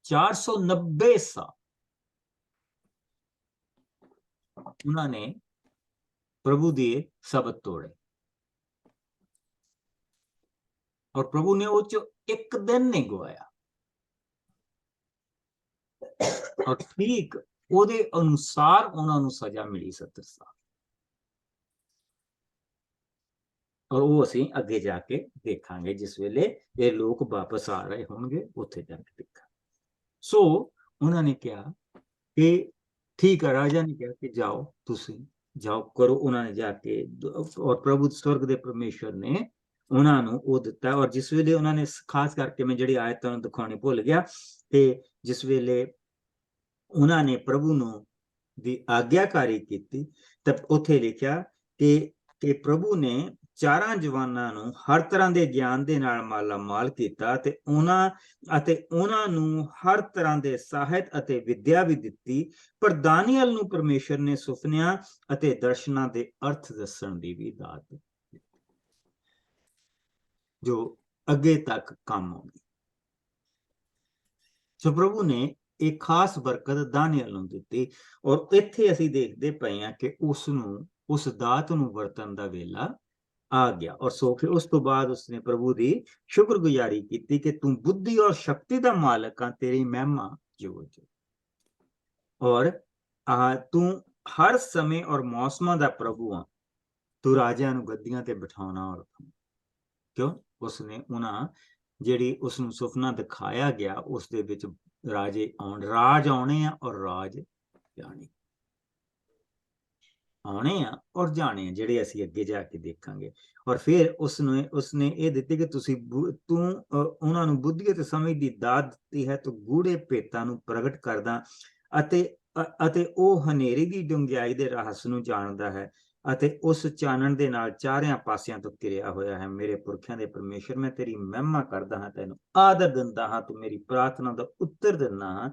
490 ਸਾਲ ਉਹਨਾਂ ਨੇ प्रभु दिए शब्द तोड़े, और प्रभु ने वो एक दिन नहीं गवाया, और ठीक ਉਹਦੇ अनुसार उन्होंने सजा मिली 70 साल। और वो ਅਸੀਂ ਅੱਗੇ ਜਾ ਕੇ ਦੇਖਾਂਗੇ जिस वेले ये लोग वापस आ रहे होंगे, ਉੱਥੇ ਜਾ ਕੇ ਦੇਖਾਂਗੇ। सो उन्होंने कहा कि ठीक है, राजा ने कहा कि जाओ तुसी जाओ करो। उन्होंने जाके, और प्रभु स्वर्ग दे परमेश्वर ने उन्होंने वो दिता। और जिस वेले उन्होंने खास करके मैं जी आयत दिखानी भुल गया कि जिस वेले उन्होंने प्रभु नु दी आज्ञाकारी की, तब उत्थे लिखा कि प्रभु ने ਚਾਰਾਂ ਜਵਾਨਾਂ ਨੂੰ ਹਰ ਤਰ੍ਹਾਂ ਦੇ ਗਿਆਨ ਦੇ ਨਾਲ ਮਾਲਾ-ਮਾਲ ਕੀਤਾ ਤੇ ਉਹਨਾਂ ਨੂੰ ਹਰ ਤਰ੍ਹਾਂ ਦੇ ਸਾਹਿਤ ਅਤੇ ਵਿਦਿਆ ਵੀ ਦਿੱਤੀ। ਪਰ ਦਾਨੀਏਲ ਨੂੰ ਪਰਮੇਸ਼ਰ ਨੇ ਸੁਪਨਿਆਂ ਅਤੇ ਦਰਸ਼ਨਾਂ ਦੇ ਅਰਥ ਦੱਸਣ ਦੀ ਵੀ ਦਾਤ ਦਿੱਤੀ, ਜੋ ਅੱਗੇ ਤੱਕ ਕੰਮ ਆਉਣੀ। ਸੋ ਪ੍ਰਭੂ ਨੇ एक खास बरकत दानियल ਨੂੰ ਦਿੱਤੀ। ਔਰ ਇੱਥੇ ਅਸੀਂ ਦੇਖਦੇ ਪਏ ਹਾਂ ਕਿ ਉਸ ਦਾਤ ਨੂੰ ਵਰਤਣ ਦਾ ਵੇਲਾ आ गया। और सो फिर उस तो बाद उसने प्रभु दी शुक्रगुजारी की कि तू बुद्धि और शक्ति का मालिक, तेरी महिमा जो और तू हर समय और मौसमां का प्रभु आ, तू राजा नूं गद्दियां ते बिठाउणा। और क्यों उसने उन्हां जिहड़ी उसनूं सुपना दिखाया गया उस दे विच राजे राज आने और राज जाने, आने और जाने ਜਿਹੜੇ ਅਸੀਂ ਅੱਗੇ ਜਾ ਕੇ ਦੇਖਾਂਗੇ। और फिर उसने ਇਹ ਦਿੱਤੀ ਕਿ ਤੂੰ ਉਹਨਾਂ ਨੂੰ ਬੁੱਧੀ ਅਤੇ ਸਮਝ ਦੀ ਦਾਤ ਦਿੱਤੀ ਹੈ, ਤੂੰ ਗੂੜੇ ਭੇਤਾਂ ਨੂੰ ਪ੍ਰਗਟ ਕਰਦਾ ਅਤੇ ਉਹ ਹਨੇਰੇ ਦੀ ਡੂੰਘਾਈ ਦੇ ਰਹੱਸ ਨੂੰ ਜਾਣਦਾ ਹੈ ਅਤੇ ਉਸ ਚਾਨਣ ਦੇ ਨਾਲ ਚਾਰਿਆਂ ਪਾਸਿਆਂ ਤੋਂ ਘਿਰਿਆ ਹੋਇਆ ਹੈ। ਮੇਰੇ ਪੁਰਖਿਆਂ ਦੇ ਪਰਮੇਸ਼ਰ, ਮੈਂ ਤੇਰੀ ਮਹਿਮਾ ਕਰਦਾ ਹਾਂ, ਤੈਨੂੰ ਆਦਰ ਦਿੰਦਾ ਹਾਂ, ਤੂੰ ਮੇਰੀ ਪ੍ਰਾਰਥਨਾ ਦਾ ਉੱਤਰ ਦਿੰਦਾ ਹਾਂ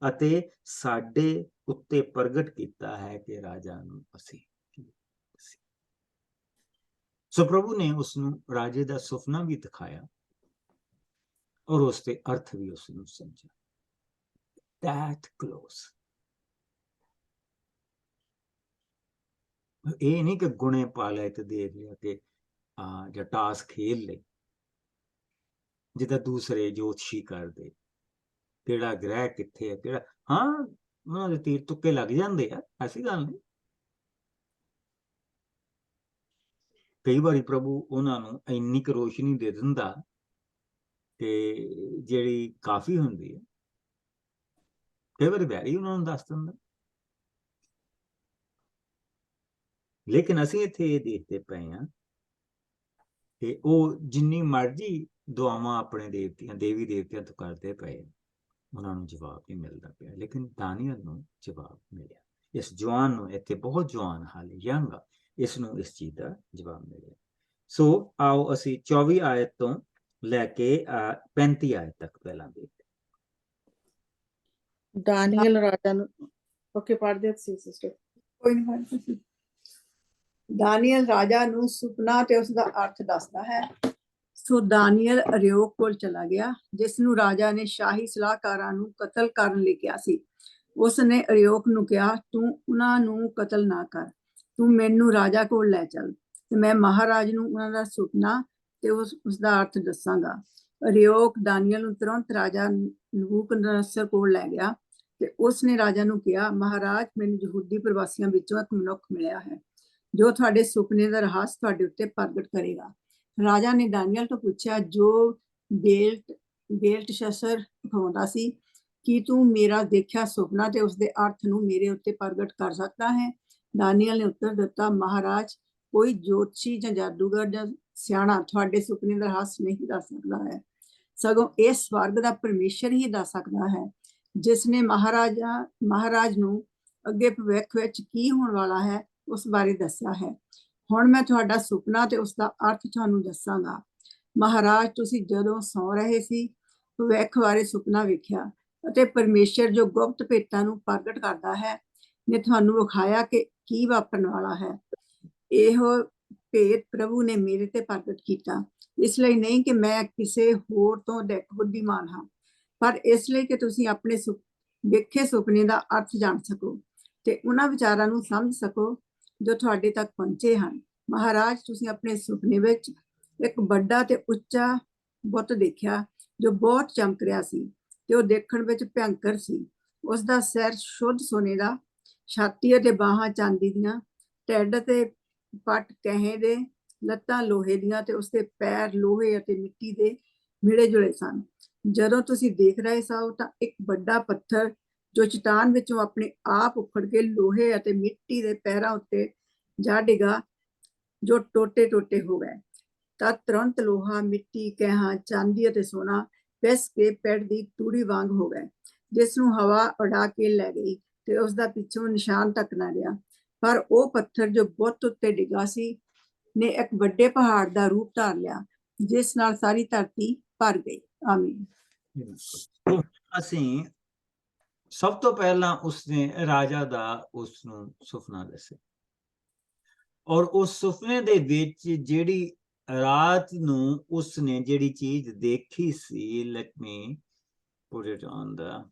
ਅਤੇ ਸਾਡੇ ਉੱਤੇ ਪ੍ਰਗਟ ਕੀਤਾ ਹੈ ਕਿ ਰਾਜਾ ਨੂੰ ਅਸੀਂ। ਸੋ ਪ੍ਰਭੂ ਨੇ ਉਸਨੂੰ ਰਾਜੇ ਦਾ ਸੁਪਨਾ ਵੀ ਦਿਖਾਇਆ ਔਰ ਉਸਦੇ ਅਰਥ ਵੀ ਉਸਨੂੰ ਸਮਝਾ। that close। ਇਹ ਨਹੀਂ ਕਿ ਗੁਣੇ ਪਾ ਲਏ ਤੇ ਦੇਖ ਲਿਆ ਕਿ ਜਾਂ ਟਾਸ ਖੇਲ ਲੈ, ਜਿੱਦਾਂ ਦੂਸਰੇ ਜੋਤਸ਼ੀ ਕਰਦੇ, ਕਿਹੜਾ ਗ੍ਰਹਿ ਕਿੱਥੇ ਹੈ ਕਿਹੜਾ। ਹਾਂ, ਉਹਨਾਂ ਦੇ ਤੀਰ ਤੁੱਕੇ ਲੱਗ ਜਾਂਦੇ ਆ, ਐਸੀ ਗੱਲ ਨਹੀਂ। ਕਈ ਵਾਰੀ ਪ੍ਰਭੂ ਉਹਨਾਂ ਨੂੰ ਇੰਨੀ ਕੁ ਰੋਸ਼ਨੀ ਦੇ ਦਿੰਦਾ ਕਿ ਜਿਹੜੀ ਕਾਫੀ ਹੁੰਦੀ ਹੈ, ਕਈ ਵਾਰੀ ਵੈਰੀ ਉਹਨਾਂ ਨੂੰ ਦੱਸ ਦਿੰਦਾ। ਲੇਕਿਨ ਅਸੀਂ ਇੱਥੇ ਇਹ ਦੇਖਦੇ ਪਏ ਹਾਂ ਕਿ ਉਹ ਜਿੰਨੀ ਮਰਜ਼ੀ ਦੁਆਵਾਂ ਆਪਣੇ ਦੇਵੀ ਦੇਵਤਿਆਂ ਤੋਂ ਕਰਦੇ ਪਏ, ਉਹਨਾਂ ਨੂੰ ਜਵਾਬ ਨਹੀਂ ਮਿਲਦਾ ਪਿਆ। ਲੇਕਿਨ ਦਾਨੀਏਲ ਨੂੰ ਜਵਾਬ ਮਿਲਿਆ। ਇਸ ਜਵਾਨ ਨੂੰ, ਇੱਥੇ ਬਹੁਤ ਜਵਾਨ ਹਾਲੇ ਯੰਗ ਆ, ਇਸ ਨੂੰ ਇਸ ਚੀਜ਼ ਦਾ ਜਵਾਬ ਮਿਲਿਆ। ਸੋ ਆਓ ਅਸੀਂ 24 ਆਇਤ ਤੋਂ ਲੈ ਕੇ 35 ਆਇਤ ਤੱਕ ਪਹਿਲਾਂ ਦੇਖਦੇ। ਦਾਨੀਏਲ ਰਾਜਾ ਨੂੰ ਓਕੇ ਪੜ੍ਹ ਦਿਓ ਤੁਸੀਂ ਸਿਸਟਰ। ਕੋਈ ਨਹੀਂ। ਦਾਨੀਏਲ ਰਾਜਾ ਨੂੰ ਸੁਪਨਾ ਤੇ ਉਸ ਦਾ ਅਰਥ ਦੱਸਦਾ ਹੈ। ਸੋ ਦਾਨੀਏਲ ਅਰਯੋਕ ਕੋਲ ਚਲਾ ਗਿਆ, ਜਿਸ ਨੂੰ ਰਾਜਾ ਨੇ ਸ਼ਾਹੀ ਸਲਾਹਕਾਰਾਂ ਨੂੰ ਕਤਲ ਕਰਨ ਲਈ ਕਿਹਾ ਸੀ। ਉਸ ਨੇ ਅਰਯੋਕ ਨੂੰ ਕਿਹਾ, ਤੂੰ ਉਹਨਾਂ ਨੂੰ ਕਤਲ ਨਾ ਕਰ, ਤੂੰ ਮੈਨੂੰ ਰਾਜਾ ਕੋਲ ਲੈ ਚੱਲ ਤੇ ਮੈਂ ਮਹਾਰਾਜ ਨੂੰ ਉਹਨਾਂ ਦਾ ਸੁਪਨਾ ਤੇ ਉਸ ਦਾ ਅਰਥ ਦੱਸਾਂਗਾ। ਅਰਯੋਕ ਦਾਨੀਏਲ ਨੂੰ ਤੁਰੰਤ ਰਾਜਾ ਨਬੂਕਦਨੇਸਰ ਕੋਲ ਲੈ ਗਿਆ ਤੇ ਉਸ ਨੇ ਰਾਜਾ ਨੂੰ ਕਿਹਾ, ਮਹਾਰਾਜ, ਮੈਨੂੰ ਯਹੂਦੀ ਪ੍ਰਵਾਸੀਆਂ ਵਿੱਚੋਂ ਇੱਕ ਮਨੁੱਖ ਮਿਲਿਆ ਹੈ ਜੋ ਤੁਹਾਡੇ ਸੁਪਨੇ ਦਾ ਰਹੱਸ ਤੁਹਾਡੇ ਉੱਤੇ ਪ੍ਰਗਟ ਕਰੇਗਾ। ਰਾਜਾ ਨੇ ਦਾਨੀਏਲ ਤੋਂ ਪੁੱਛਿਆ, ਜੋ ਬੇਲਤਸ਼ੱਸਰ ਦਿਖਾਉਂਦਾ ਸੀ, ਕੀ ਤੂੰ ਮੇਰਾ ਦੇਖਿਆ ਸੁਪਨਾ ਤੇ ਉਸਦੇ ਅਰਥ ਨੂੰ ਮੇਰੇ ਉੱਤੇ ਪ੍ਰਗਟ ਕਰ ਸਕਦਾ ਹੈ? ਦਾਨੀਏਲ ਨੇ ਉੱਤਰ ਦਿੱਤਾ, ਮਹਾਰਾਜ, ਕੋਈ ਜੋਤਸ਼ੀ ਜਾਂ ਜਾਦੂਗਰ ਜਾਂ ਸਿਆਣਾ ਤੁਹਾਡੇ ਸੁਪਨੇ ਦਾ ਰਹੱਸ ਨਹੀਂ ਦੱਸ ਸਕਦਾ ਹੈ, ਸਗੋਂ ਇਹ ਸਵਰਗ ਦਾ ਪਰਮੇਸ਼ਰ ਹੀ ਦੱਸ ਸਕਦਾ ਹੈ, ਜਿਸ ਨੇ ਮਹਾਰਾਜ ਨੂੰ ਅੱਗੇ ਭਵਿੱਖ ਵਿੱਚ ਕੀ ਹੋਣ ਵਾਲਾ ਹੈ ਉਸ ਬਾਰੇ ਦੱਸਿਆ ਹੈ। ਹੁਣ ਮੈਂ ਤੁਹਾਡਾ ਸੁਪਨਾ ਤੇ ਉਸ ਦਾ ਅਰਥ ਤੁਹਾਨੂੰ ਦੱਸਾਂਗਾ। ਮਹਾਰਾਜ, ਤੁਸੀਂ ਜਦੋਂ ਸੌਂ ਰਹੇ ਸੀ, ਭਵਿੱਖ ਬਾਰੇ ਸੁਪਨਾ ਵੇਖਿਆ ਅਤੇ ਪਰਮੇਸ਼ਰ ਜੋ ਗੁਪਤ ਭੇਤਾਂ ਨੂੰ ਪ੍ਰਗਟ ਕਰਦਾ ਹੈ ਨੇ ਤੁਹਾਨੂੰ ਵਿਖਾਇਆ ਕਿ ਕੀ ਵਾਪਰਨ ਵਾਲਾ ਹੈ। ਇਹੋ ਭੇਤ ਪ੍ਰਭੂ ਨੇ ਮੇਰੇ ਤੇ ਪ੍ਰਗਟ ਕੀਤਾ, ਇਸ ਲਈ ਨਹੀਂ ਕਿ ਮੈਂ ਕਿਸੇ ਹੋਰ ਤੋਂ ਅਧਿਕ ਬੁੱਧੀਮਾਨ ਹਾਂ, ਪਰ ਇਸ ਲਈ ਕਿ ਤੁਸੀਂ ਆਪਣੇ ਵੇਖੇ ਸੁਪਨੇ ਦਾ ਅਰਥ ਜਾਣ ਸਕੋ ਤੇ ਉਹਨਾਂ ਵਿਚਾਰਾਂ ਨੂੰ ਸਮਝ ਸਕੋ ਜੋ ਤੁਹਾਡੇ ਤੱਕ ਪਹੁੰਚੇ ਹਨ। ਮਹਾਰਾਜ, ਤੁਸੀਂ ਆਪਣੇ ਸੁਪਨੇ ਵਿੱਚ ਇੱਕ ਵੱਡਾ ਤੇ ਉੱਚਾ ਬੁੱਤ ਦੇਖਿਆ ਜੋ ਬਹੁਤ ਚਮਕ ਰਿਹਾ ਸੀ ਤੇ ਉਹ ਦੇਖਣ ਵਿੱਚ ਭਿਅੰਕਰ ਸੀ। ਉਸ ਦਾ ਸਿਰ ਸ਼ੁੱਧ ਸੋਨੇ ਦਾ, ਛਾਤੀ ਅਤੇ ਬਾਹਾਂ ਚਾਂਦੀ ਦੀਆਂ, ਢਿੱਡ ਤੇ ਪੱਟ ਕਹੇ ਦੇ, ਲੱਤਾਂ ਲੋਹੇ ਦੀਆਂ ਤੇ ਉਸਦੇ ਪੈਰ ਲੋਹੇ ਅਤੇ ਮਿੱਟੀ ਦੇ ਮਿਲੇ ਜੁਲੇ ਸਨ। ਜਦੋਂ ਤੁਸੀਂ ਦੇਖ ਰਹੇ ਸੋ ਤਾਂ ਇੱਕ ਵੱਡਾ ਪੱਥਰ ਜੋ ਚਟਾਨ ਵਿੱਚੋਂ ਆਪਣੇ ਆਪ ਉਖੜ ਕੇ ਲੋਹੇ ਅਤੇ ਮਿੱਟੀ ਦੇ ਪੈਰਾਂ ਉੱਤੇ ਜਾ ਡਿੱਗਾ, ਜੋ ਟੋਟੇ ਟੋਟੇ ਹੋ ਗਏ। ਤਾਂ ਤੁਰੰਤ ਲੋਹਾ, ਮਿੱਟੀ, ਕਹਾਂ, ਚਾਂਦੀ ਅਤੇ ਸੋਨਾ ਪਿਸ ਕੇ ਪੈੜ ਦੀ ਤੂੜੀ ਵਾਂਗ ਹੋ ਗਏ, ਜਿਸ ਨੂੰ ਹਵਾ ਉਡਾ ਕੇ ਲੈ ਗਈ ਤੇ ਉਸ ਦਾ ਪਿੱਛੋਂ ਨਿਸ਼ਾਨ ਤੱਕ ਨਾ ਰਿਹਾ। ਪਰ ਉਹ ਪੱਥਰ ਜੋ ਬੁੱਤ ਉੱਤੇ ਡਿੱਗਾ ਸੀ ਨੇ ਇੱਕ ਵੱਡੇ ਪਹਾੜ ਦਾ ਰੂਪ ਧਾਰ ਲਿਆ, ਜਿਸ ਨਾਲ ਸਾਰੀ ਧਰਤੀ ਭਰ ਗਈ। ਆਮੀਨ। ਅਸੀਂ ਸਭ ਤੋਂ ਪਹਿਲਾਂ ਉਸਨੇ ਰਾਜਾ ਦਾ ਉਸਨੂੰ ਸੁਪਨਾ ਦੱਸਿਆ, ਔਰ ਉਸ ਸੁਪਨੇ ਦੇ ਵਿੱਚ ਜਿਹੜੀ ਰਾਤ ਨੂੰ ਉਸਨੇ ਜਿਹੜੀ ਚੀਜ਼ ਦੇਖੀ ਸੀ, let me put it on the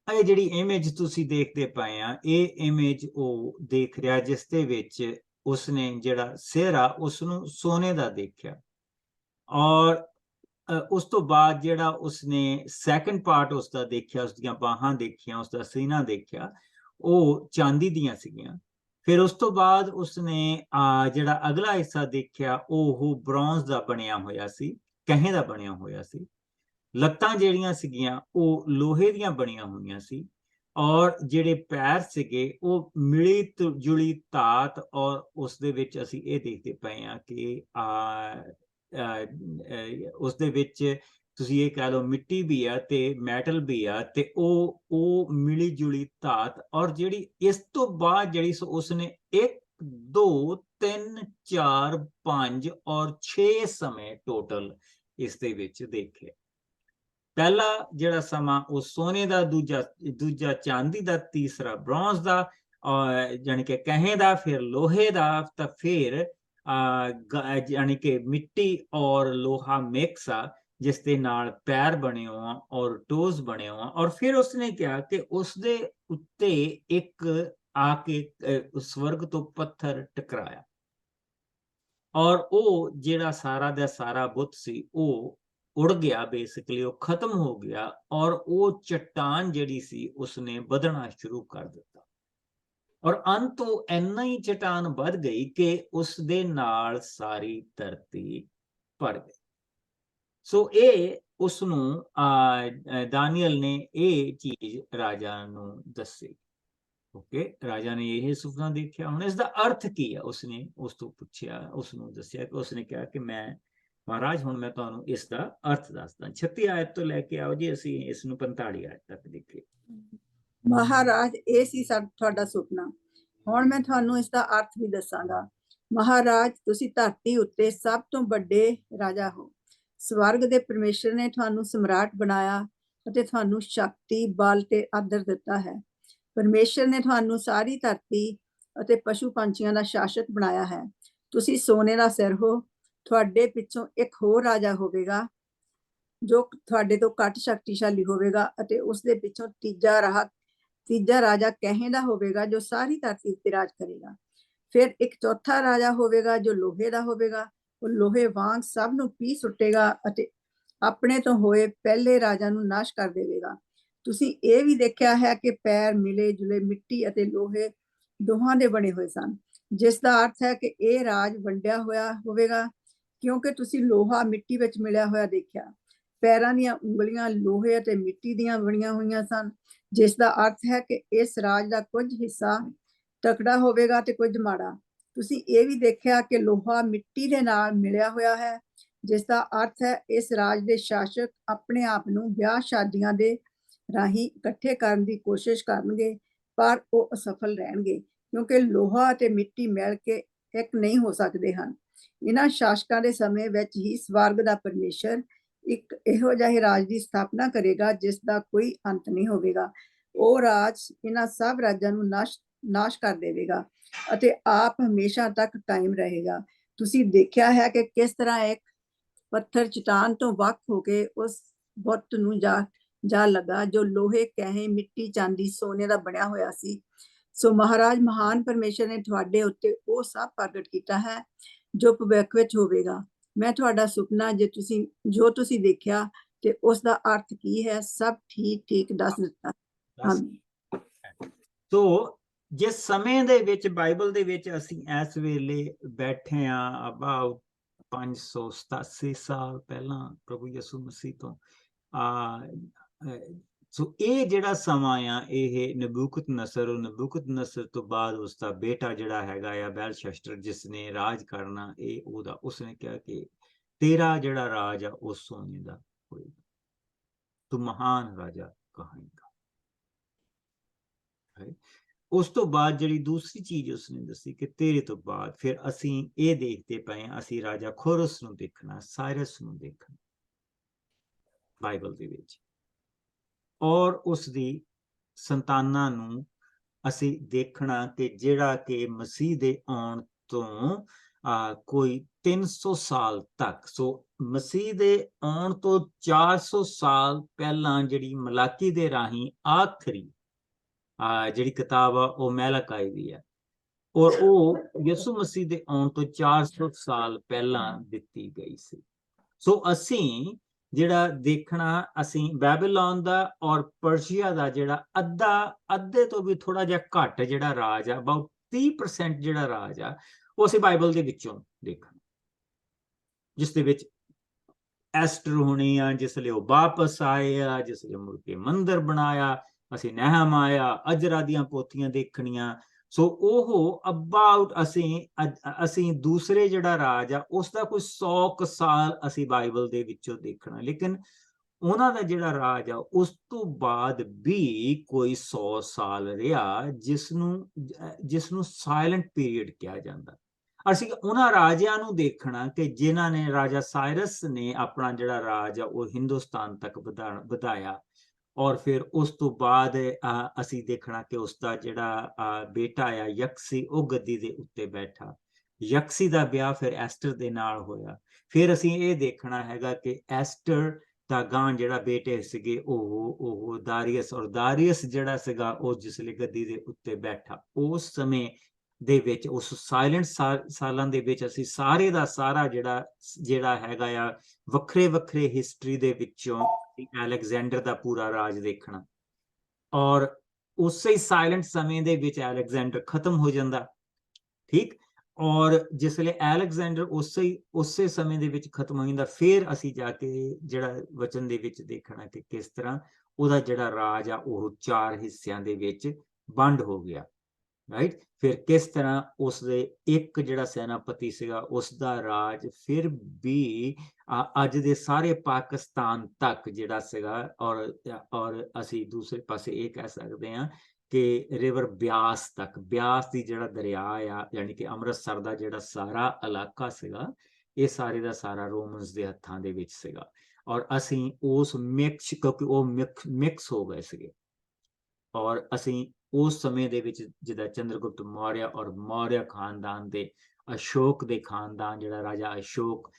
ਇਹ ਜਿਹੜੀ ਇਮੇਜ ਤੁਸੀਂ ਦੇਖਦੇ ਪਏ ਆ, ਇਹ ਇਮੇਜ ਉਹ ਦੇਖ ਰਿਹਾ ਜਿਸ ਦੇ ਵਿੱਚ ਉਸਨੇ ਜਿਹੜਾ ਸਿਰ ਆ ਉਸਨੂੰ ਸੋਨੇ ਦਾ ਦੇਖਿਆ, ਔਰ ਉਸ ਤੋਂ ਬਾਅਦ ਜਿਹੜਾ ਉਸਨੇ ਸੈਕੰਡ ਪਾਰਟ ਉਸਦਾ ਦੇਖਿਆ, ਉਸਦੀਆਂ ਬਾਹਾਂ ਦੇਖੀਆਂ, ਉਸਦਾ ਸੀਨਾ ਦੇਖਿਆ, ਉਹ ਚਾਂਦੀ ਦੀਆਂ ਸੀਗੀਆਂ। ਫਿਰ ਉਸ ਤੋਂ ਬਾਅਦ ਉਸਨੇ ਜਿਹੜਾ ਅਗਲਾ ਹਿੱਸਾ ਦੇਖਿਆ ਉਹ ਬ੍ਰੌਂਜ਼ ਦਾ ਬਣਿਆ ਹੋਇਆ ਸੀ, ਕਹੇ ਦਾ ਬਣਿਆ ਹੋਇਆ ਸੀ। ਲੱਤਾਂ ਜਿਹੜੀਆਂ ਸੀਗੀਆਂ ਉਹ ਲੋਹੇ ਦੀਆਂ ਬਣੀਆਂ ਹੋਈਆਂ ਸੀ, ਔਰ ਜਿਹੜੇ ਪੈਰ ਸੀਗੇ ਉਹ ਮਿਲੀ ਜੁਲੀ ਧਾਤ, ਔਰ ਉਸ ਦੇ ਵਿੱਚ ਅਸੀਂ ਇਹ ਦੇਖਦੇ ਪਏ ਹਾਂ ਕਿ ਉਸ ਦੇ ਵਿੱਚ ਤੁਸੀਂ ਇਹ ਕਹਿ ਲਓ ਮਿੱਟੀ ਵੀ ਆ ਤੇ ਮੈਟਲ ਵੀ ਆ, ਤੇ ਉਹ ਮਿਲੀ ਜੁਲੀ ਧਾਤ। ਔਰ ਜਿਹੜੀ ਇਸ ਤੋਂ ਬਾਅਦ ਜਿਹੜੀ ਉਸਨੇ 1 2 3 4 5 ਔਰ 6 ਸਮੇਂ ਟੋਟਲ ਇਸ ਦੇ ਵਿੱਚ ਦੇਖੇ। ਪਹਿਲਾ ਜਿਹੜਾ ਸਮਾਂ ਉਹ ਸੋਨੇ ਦਾ, ਦੂਜਾ ਚਾਂਦੀ ਦਾ, ਤੀਸਰਾ ਬ੍ਰੌਂਜ਼ ਦਾ, ਜਾਣੀ ਕਿ ਕਹੇ ਦਾ, ਫਿਰ ਲੋਹੇ ਦਾ, ਤਾਂ ਫਿਰ यानी कि मिट्टी और लोहा मिक्स आ, जिस दे नाल पैर बने हुआ और टोज बने हुआ। और फिर उसने क्या कि उसदे उत्ते एक आके स्वर्ग तो पत्थर टकराया, और वो जेड़ा सारा दा सारा बुत सी वो उड़ गया, बेसिकली वो खत्म हो गया, और वो चट्टान जेड़ी सी उसने बधना शुरू कर दिता, और अंत इन्ना ही चट्टान बढ़ गई कि उसदे नाल सारी धरती भर गई। सो ये उसनू दानियल ने ये चीज राजा नू दसी। ओके, राजा ने यह सुपना देखा। हुण इसदा अर्थ की है, उसने उस तो पूछया, उसनू दस्या कि उसने कहा कि मैं महाराज हुण मैं तुहानू इसदा अर्थ दसदा। 36 आयत तो लैके आओ जी, असीं इसनू 45 आयत तक देखिए। ਮਹਾਰਾਜ, ਇਹ ਸੀ ਤੁਹਾਡਾ ਸੁਪਨਾ। ਹੁਣ ਮੈਂ ਤੁਹਾਨੂੰ ਇਸ ਦਾ ਅਰਥ ਵੀ ਦੱਸਾਂਗਾ। ਮਹਾਰਾਜ, ਤੁਸੀਂ ਧਰਤੀ ਉੱਤੇ ਸਭ ਤੋਂ ਵੱਡੇ ਰਾਜਾ ਹੋ। ਸਵਰਗ ਦੇ ਪਰਮੇਸ਼ਰ ਨੇ ਤੁਹਾਨੂੰ ਸਮਰਾਟ ਬਣਾਇਆ ਅਤੇ ਤੁਹਾਨੂੰ ਸ਼ਕਤੀ, ਬਲ ਤੇ ਆਦਰ ਦਿੱਤਾ ਹੈ। ਪਰਮੇਸ਼ਰ ਨੇ ਤੁਹਾਨੂੰ ਸਾਰੀ ਧਰਤੀ ਅਤੇ ਪਸ਼ੂ ਪੰਛੀਆਂ ਦਾ ਸ਼ਾਸਕ ਬਣਾਇਆ ਹੈ। ਤੁਸੀਂ ਸੋਨੇ ਦਾ ਸਿਰ ਹੋ। ਤੁਹਾਡੇ ਪਿੱਛੋਂ ਇੱਕ ਹੋਰ ਰਾਜਾ ਹੋਵੇਗਾ ਜੋ ਤੁਹਾਡੇ ਤੋਂ ਘੱਟ ਸ਼ਕਤੀਸ਼ਾਲੀ ਹੋਵੇਗਾ, ਅਤੇ ਉਸ ਦੇ ਪਿੱਛੋਂ ਤੀਜਾ ਰਾਜਾ ਕਹੇ ਦਾ ਹੋਵੇਗਾ ਜੋ ਸਾਰੀ ਧਰਤੀ ਉੱਤੇ ਰਾਜ ਕਰੇਗਾ। ਫਿਰ ਇੱਕ ਚੌਥਾ ਰਾਜਾ ਹੋਵੇਗਾ ਜੋ ਲੋਹੇ ਦਾ ਹੋਵੇਗਾ। ਉਹ ਲੋਹੇ ਵਾਂਗ ਸਭ ਨੂੰ ਪੀ ਸੁੱਟੇਗਾ ਅਤੇ ਆਪਣੇ ਤੋਂ ਹੋਏ ਪਹਿਲੇ ਰਾਜਾ ਨੂੰ ਨਾਸ਼ ਕਰ ਦੇਵੇਗਾ। ਤੁਸੀਂ ਇਹ ਵੀ ਦੇਖਿਆ ਹੈ ਕਿ ਪੈਰ ਮਿਲੇ ਜੁਲੇ ਮਿੱਟੀ ਅਤੇ ਲੋਹੇ ਦੋਹਾਂ ਦੇ ਬਣੇ ਹੋਏ ਸਨ, ਜਿਸ ਦਾ ਅਰਥ ਹੈ ਕਿ ਇਹ ਰਾਜ ਵੰਡਿਆ ਹੋਇਆ ਹੋਵੇਗਾ, ਕਿਉਂਕਿ ਤੁਸੀਂ ਲੋਹਾ ਮਿੱਟੀ ਵਿੱਚ ਮਿਲਿਆ ਹੋਇਆ ਦੇਖਿਆ। ਪੈਰਾਂ ਦੀਆਂ ਉਂਗਲੀਆਂ ਲੋਹੇ ਅਤੇ ਮਿੱਟੀ ਦੀਆਂ ਬਣੀਆਂ ਹੋਈਆਂ ਸਨ, ਜਿਸ ਦਾ ਅਰਥ ਹੈ ਕਿ ਇਸ ਰਾਜ ਦਾ ਕੁਝ ਹਿੱਸਾ ਤਕੜਾ ਹੋਵੇਗਾ ਤੇ ਕੁਝ ਮਾੜਾ। ਤੁਸੀਂ ਇਹ ਵੀ ਦੇਖਿਆ ਕਿ ਲੋਹਾ ਮਿੱਟੀ ਦੇ ਨਾਲ ਮਿਲਿਆ ਹੋਇਆ ਹੈ, ਜਿਸ ਦਾ ਅਰਥ ਹੈ ਇਸ ਰਾਜ ਦੇ ਸ਼ਾਸਕ ਆਪਣੇ ਆਪ ਨੂੰ ਵਿਆਹ ਸ਼ਾਦੀਆਂ ਦੇ ਰਾਹੀਂ ਇਕੱਠੇ ਕਰਨ ਦੀ ਕੋਸ਼ਿਸ਼ ਕਰਨਗੇ, ਪਰ ਉਹ ਅਸਫਲ ਰਹਿਣਗੇ, ਕਿਉਂਕਿ ਲੋਹਾ ਅਤੇ ਮਿੱਟੀ ਮਿਲ ਕੇ ਇੱਕ ਨਹੀਂ ਹੋ ਸਕਦੇ ਹਨ। ਇਹਨਾਂ ਸ਼ਾਸਕਾਂ ਦੇ ਸਮੇਂ ਵਿੱਚ ਹੀ ਸਵਰਗ ਦਾ ਪਰਮੇਸ਼ਰ ਇੱਕ ਇਹੋ ਜਿਹੇ ਰਾਜ ਦੀ ਸਥਾਪਨਾ ਕਰੇਗਾ ਜਿਸ ਦਾ ਕੋਈ ਅੰਤ ਨਹੀਂ ਹੋਵੇਗਾ। ਉਹ ਰਾਜ ਇਹਨਾਂ ਸਭ ਰਾਜਾਂ ਨੂੰ ਨਾਸ਼ ਕਰ ਦੇਵੇਗਾ ਅਤੇ ਆਪ ਹਮੇਸ਼ਾ ਤੱਕ ਕਾਇਮ ਰਹੇਗਾ। ਤੁਸੀਂ ਦੇਖਿਆ ਹੈ ਕਿ ਕਿਸ ਤਰ੍ਹਾਂ ਇੱਕ ਪੱਥਰ ਚਟਾਨ ਤੋਂ ਵੱਖ ਹੋ ਕੇ ਉਸ ਬੁੱਤ ਨੂੰ ਜਾ ਲੱਗਾ ਜੋ ਲੋਹੇ, ਕਹੇ, ਮਿੱਟੀ, ਚਾਂਦੀ, ਸੋਨੇ ਦਾ ਬਣਿਆ ਹੋਇਆ ਸੀ। ਸੋ ਮਹਾਰਾਜ ਮਹਾਨ ਪਰਮੇਸ਼ਰ ਨੇ ਤੁਹਾਡੇ ਉੱਤੇ ਉਹ ਸਭ ਪ੍ਰਗਟ ਕੀਤਾ ਹੈ ਜੋ ਭਵਿੱਖ ਵਿੱਚ ਹੋਵੇਗਾ। ਮੈਂ ਤੁਹਾਡਾ ਸੁਪਨਾ ਜੋ ਤੁਸੀਂ ਦੇਖਿਆ ਤੇ ਉਸ ਦਾ ਅਰਥ ਕੀ ਹੈ ਸਭ ਠੀਕ ਦੱਸ ਦਿੱਤਾ। ਸੋ ਜਿਸ ਸਮੇਂ ਦੇ ਵਿੱਚ ਬਾਈਬਲ ਦੇ ਵਿੱਚ ਅਸੀਂ ਇਸ ਵੇਲੇ ਬੈਠੇ ਆ, ਅਬਾਊਟ 587 ਸਾਲ ਪਹਿਲਾਂ ਪ੍ਰਭੂ ਯਿਸੂ ਮਸੀਹ ਤੋਂ, ਸੋ ਇਹ ਜਿਹੜਾ ਸਮਾਂ ਆ ਇਹ ਨਬੂਕਦਨਸਰ ਤੋਂ ਬਾਅਦ ਉਸਦਾ ਬੇਟਾ ਜਿਹੜਾ ਹੈਗਾ ਆ ਬੈਲਸ਼ਸਟਰ, ਜਿਸ ਨੇ ਰਾਜ ਕਰਨਾ, ਇਹ ਉਸਨੇ ਕਿਹਾ ਕਿ ਤੇਰਾ ਜਿਹੜਾ ਰਾਜ ਆ ਉਹ ਸੋਨੇ ਦਾ ਹੋਏਗਾ, ਤੂੰ ਮਹਾਨ ਰਾਜਾ ਕਹਾਂਗਾ। ਉਸ ਤੋਂ ਬਾਅਦ ਜਿਹੜੀ ਦੂਸਰੀ ਚੀਜ਼ ਉਸਨੇ ਦੱਸੀ ਕਿ ਤੇਰੇ ਤੋਂ ਬਾਅਦ ਫਿਰ ਅਸੀਂ ਇਹ ਦੇਖਦੇ ਪਏ ਹਾਂ, ਅਸੀਂ ਰਾਜਾ ਖੋਰਸ ਨੂੰ ਦੇਖਣਾ, ਸਾਇਰਸ ਨੂੰ ਦੇਖਣਾ ਬਾਈਬਲ ਦੇ ਵਿੱਚ, ਔਰ ਉਸ ਦੀ ਸੰਤਾਨਾਂ ਨੂੰ ਅਸੀਂ ਦੇਖਣਾ ਕਿ ਜਿਹੜਾ ਕਿ ਮਸੀਹ ਦੇ ਆਉਣ ਤੋਂ ਕੋਈ 300 ਸਾਲ ਤੱਕ, ਸੋ ਮਸੀਹ ਦੇ ਆਉਣ ਤੋਂ 400 ਸਾਲ ਪਹਿਲਾਂ ਜਿਹੜੀ ਮਲਾਕੀ ਦੇ ਰਾਹੀਂ ਆਖਰੀ ਜਿਹੜੀ ਕਿਤਾਬ ਆ ਉਹ ਮੈਲਾਕਾਈ ਦੀ ਹੈ, ਔਰ ਉਹ ਯਿਸੂ ਮਸੀਹ ਦੇ ਆਉਣ ਤੋਂ 400 ਸਾਲ ਪਹਿਲਾਂ ਦਿੱਤੀ ਗਈ ਸੀ। ਸੋ ਅਸੀਂ ਜਿਹੜਾ ਦੇਖਣਾ, ਅਸੀਂ ਬੈਬੀਲੋਨ ਦਾ ਔਰ ਪਰਸ਼ੀਆ ਦਾ ਜਿਹੜਾ ਅੱਧੇ ਤੋਂ ਵੀ ਥੋੜਾ ਜਿਹਾ ਘੱਟ ਜਿਹੜਾ ਰਾਜ ਆ, ਅਬਾਊਟ 30% ਜਿਹੜਾ ਰਾਜ ਆ, ਉਹ ਅਸੀਂ ਬਾਈਬਲ ਦੇ ਵਿੱਚੋਂ ਦੇਖਣਾ, ਜਿਸ ਦੇ ਵਿੱਚ ਐਸਟਰ ਹੋਣੀ ਆ, ਜਿਸ ਲਈ ਉਹ ਵਾਪਸ ਆਏ ਆ, ਜਿਸ ਲਈ ਮੁੜ ਕੇ ਮੰਦਿਰ ਬਣਾਇਆ, ਅਸੀਂ ਨਹਿਮਾਇਆ, ਅਜਰਾ ਦੀਆਂ ਪੋਥੀਆਂ ਦੇਖਣੀਆਂ। ਸੋ ਉਹ ਅਬਾਊਟ ਅਸੀਂ ਦੂਸਰੇ ਜਿਹੜਾ ਰਾਜ ਆ ਉਸ ਦਾ ਕੋਈ 100 ਸਾਲ ਅਸੀਂ ਬਾਈਬਲ ਦੇ ਵਿੱਚੋਂ ਦੇਖਣਾ, ਲੇਕਿਨ ਉਹਨਾਂ ਦਾ ਜਿਹੜਾ ਰਾਜ ਆ ਉਸ ਤੋਂ ਬਾਅਦ ਵੀ ਕੋਈ 100 ਸਾਲ ਰਿਹਾ, ਜਿਸ ਨੂੰ ਸਾਇਲੈਂਟ ਪੀਰੀਅਡ ਕਿਹਾ ਜਾਂਦਾ। ਅਸੀਂ ਉਹਨਾਂ ਰਾਜਿਆਂ ਨੂੰ ਦੇਖਣਾ ਕਿ ਜਿਨ੍ਹਾਂ ਨੇ, ਰਾਜਾ ਸਾਇਰਸ ਨੇ ਆਪਣਾ ਜਿਹੜਾ ਰਾਜ ਆ ਉਹ ਹਿੰਦੁਸਤਾਨ ਤੱਕ ਵਧਾਇਆ, ਔਰ ਫਿਰ ਉਸ ਤੋਂ ਬਾਅਦ ਅਸੀਂ ਦੇਖਣਾ ਕਿ ਉਸਦਾ ਜਿਹੜਾ ਬੇਟਾ ਆ ਯਕਸੀ, ਉਹ ਗੱਦੀ ਦੇ ਉੱਤੇ ਬੈਠਾ। ਯਕਸੀ ਦਾ ਵਿਆਹ ਫਿਰ ਐਸਟਰ ਦੇ ਨਾਲ ਹੋਇਆ। ਫਿਰ ਅਸੀਂ ਇਹ ਦੇਖਣਾ ਹੈਗਾ ਕਿ ਐਸਟਰ ਦਾ ਗਾਂ ਜਿਹੜਾ ਬੇਟੇ ਸੀਗੇ ਉਹ ਦਾਰੀਅਸ, ਔਰ ਦਾਰੀਅਸ ਜਿਹੜਾ ਸੀਗਾ ਉਹ ਜਿਸਲੇ ਗੱਦੀ ਦੇ ਉੱਤੇ ਬੈਠਾ, ਉਸ ਸਮੇਂ ਦੇ ਵਿੱਚ, ਉਸ ਸਾਇਲੈਂਟ ਸਾਲਾਂ ਦੇ ਵਿੱਚ ਅਸੀਂ ਸਾਰੇ ਦਾ ਸਾਰਾ ਜਿਹੜਾ ਹੈਗਾ ਆ ਵੱਖਰੇ ਹਿਸਟਰੀ ਦੇ ਵਿੱਚੋਂ ਅਲੈਗਜ਼ੈਂਡਰ ਦਾ ਪੂਰਾ ਰਾਜ ਦੇਖਣਾ, ਔਰ ਉਸੇ ਸਾਇਲੈਂਟ ਸਮੇਂ ਦੇ ਵਿੱਚ ਅਲੈਗਜ਼ੈਂਡਰ ਖਤਮ ਹੋ ਜਾਂਦਾ, ਠੀਕ, ਔਰ ਜਿਸਲੇ ਅਲੈਗਜ਼ੈਂਡਰ ਉਸੇ ਸਮੇਂ ਦੇ ਵਿੱਚ ਖਤਮ ਹੋ ਜਾਂਦਾ, ਫਿਰ ਅਸੀਂ ਜਾ ਕੇ ਜਿਹੜਾ ਵਚਨ ਦੇ ਵਿੱਚ ਦੇਖਣਾ ਕਿ ਕਿਸ ਤਰ੍ਹਾਂ ਉਹਦਾ ਜਿਹੜਾ ਰਾਜ ਆ ਉਹ 4 ਹਿੱਸਿਆਂ ਦੇ ਵਿੱਚ ਵੰਡ ਹੋ ਗਿਆ, ਰਾਈਟ। ਫਿਰ ਕਿਸ ਤਰ੍ਹਾਂ ਉਸਦੇ ਇੱਕ ਜਿਹੜਾ ਸੈਨਾਪਤੀ ਸੀਗਾ ਉਸਦਾ ਰਾਜ ਫਿਰ ਵੀ ਅੱਜ ਦੇ ਸਾਰੇ ਪਾਕਿਸਤਾਨ ਤੱਕ ਜਿਹੜਾ ਸੀਗਾ, ਔਰ ਅਸੀਂ ਦੂਸਰੇ ਪਾਸੇ ਇਹ ਕਹਿ ਸਕਦੇ ਹਾਂ ਕਿ ਰਿਵਰ ਬਿਆਸ ਤੱਕ, ਬਿਆਸ ਦੀ ਜਿਹੜਾ ਦਰਿਆ ਆ, ਯਾਨੀ ਕਿ ਅੰਮ੍ਰਿਤਸਰ ਦਾ ਜਿਹੜਾ ਸਾਰਾ ਇਲਾਕਾ ਸੀਗਾ, ਇਹ ਸਾਰੇ ਦਾ ਸਾਰਾ ਰੋਮਨਸ ਦੇ ਹੱਥਾਂ ਦੇ ਵਿੱਚ ਸੀਗਾ, ਔਰ ਅਸੀਂ ਉਸ ਕਿਉਂਕਿ ਉਹ ਮਿਕਸ ਹੋ ਗਏ ਸੀਗੇ, ਔਰ ਅਸੀਂ ਉਸ ਸਮੇਂ ਦੇ ਵਿੱਚ ਜਿੱਦਾਂ ਚੰਦਰਗੁਪਤ ਮੌਰਿਆ ਔਰ ਮੌਰਿਆ ਖਾਨਦਾਨ ਦੇ ਅਸ਼ੋਕ ਦੇ ਖਾਨਦਾਨ, ਜਿਹੜਾ ਰਾਜਾ ਅਸ਼ੋਕ,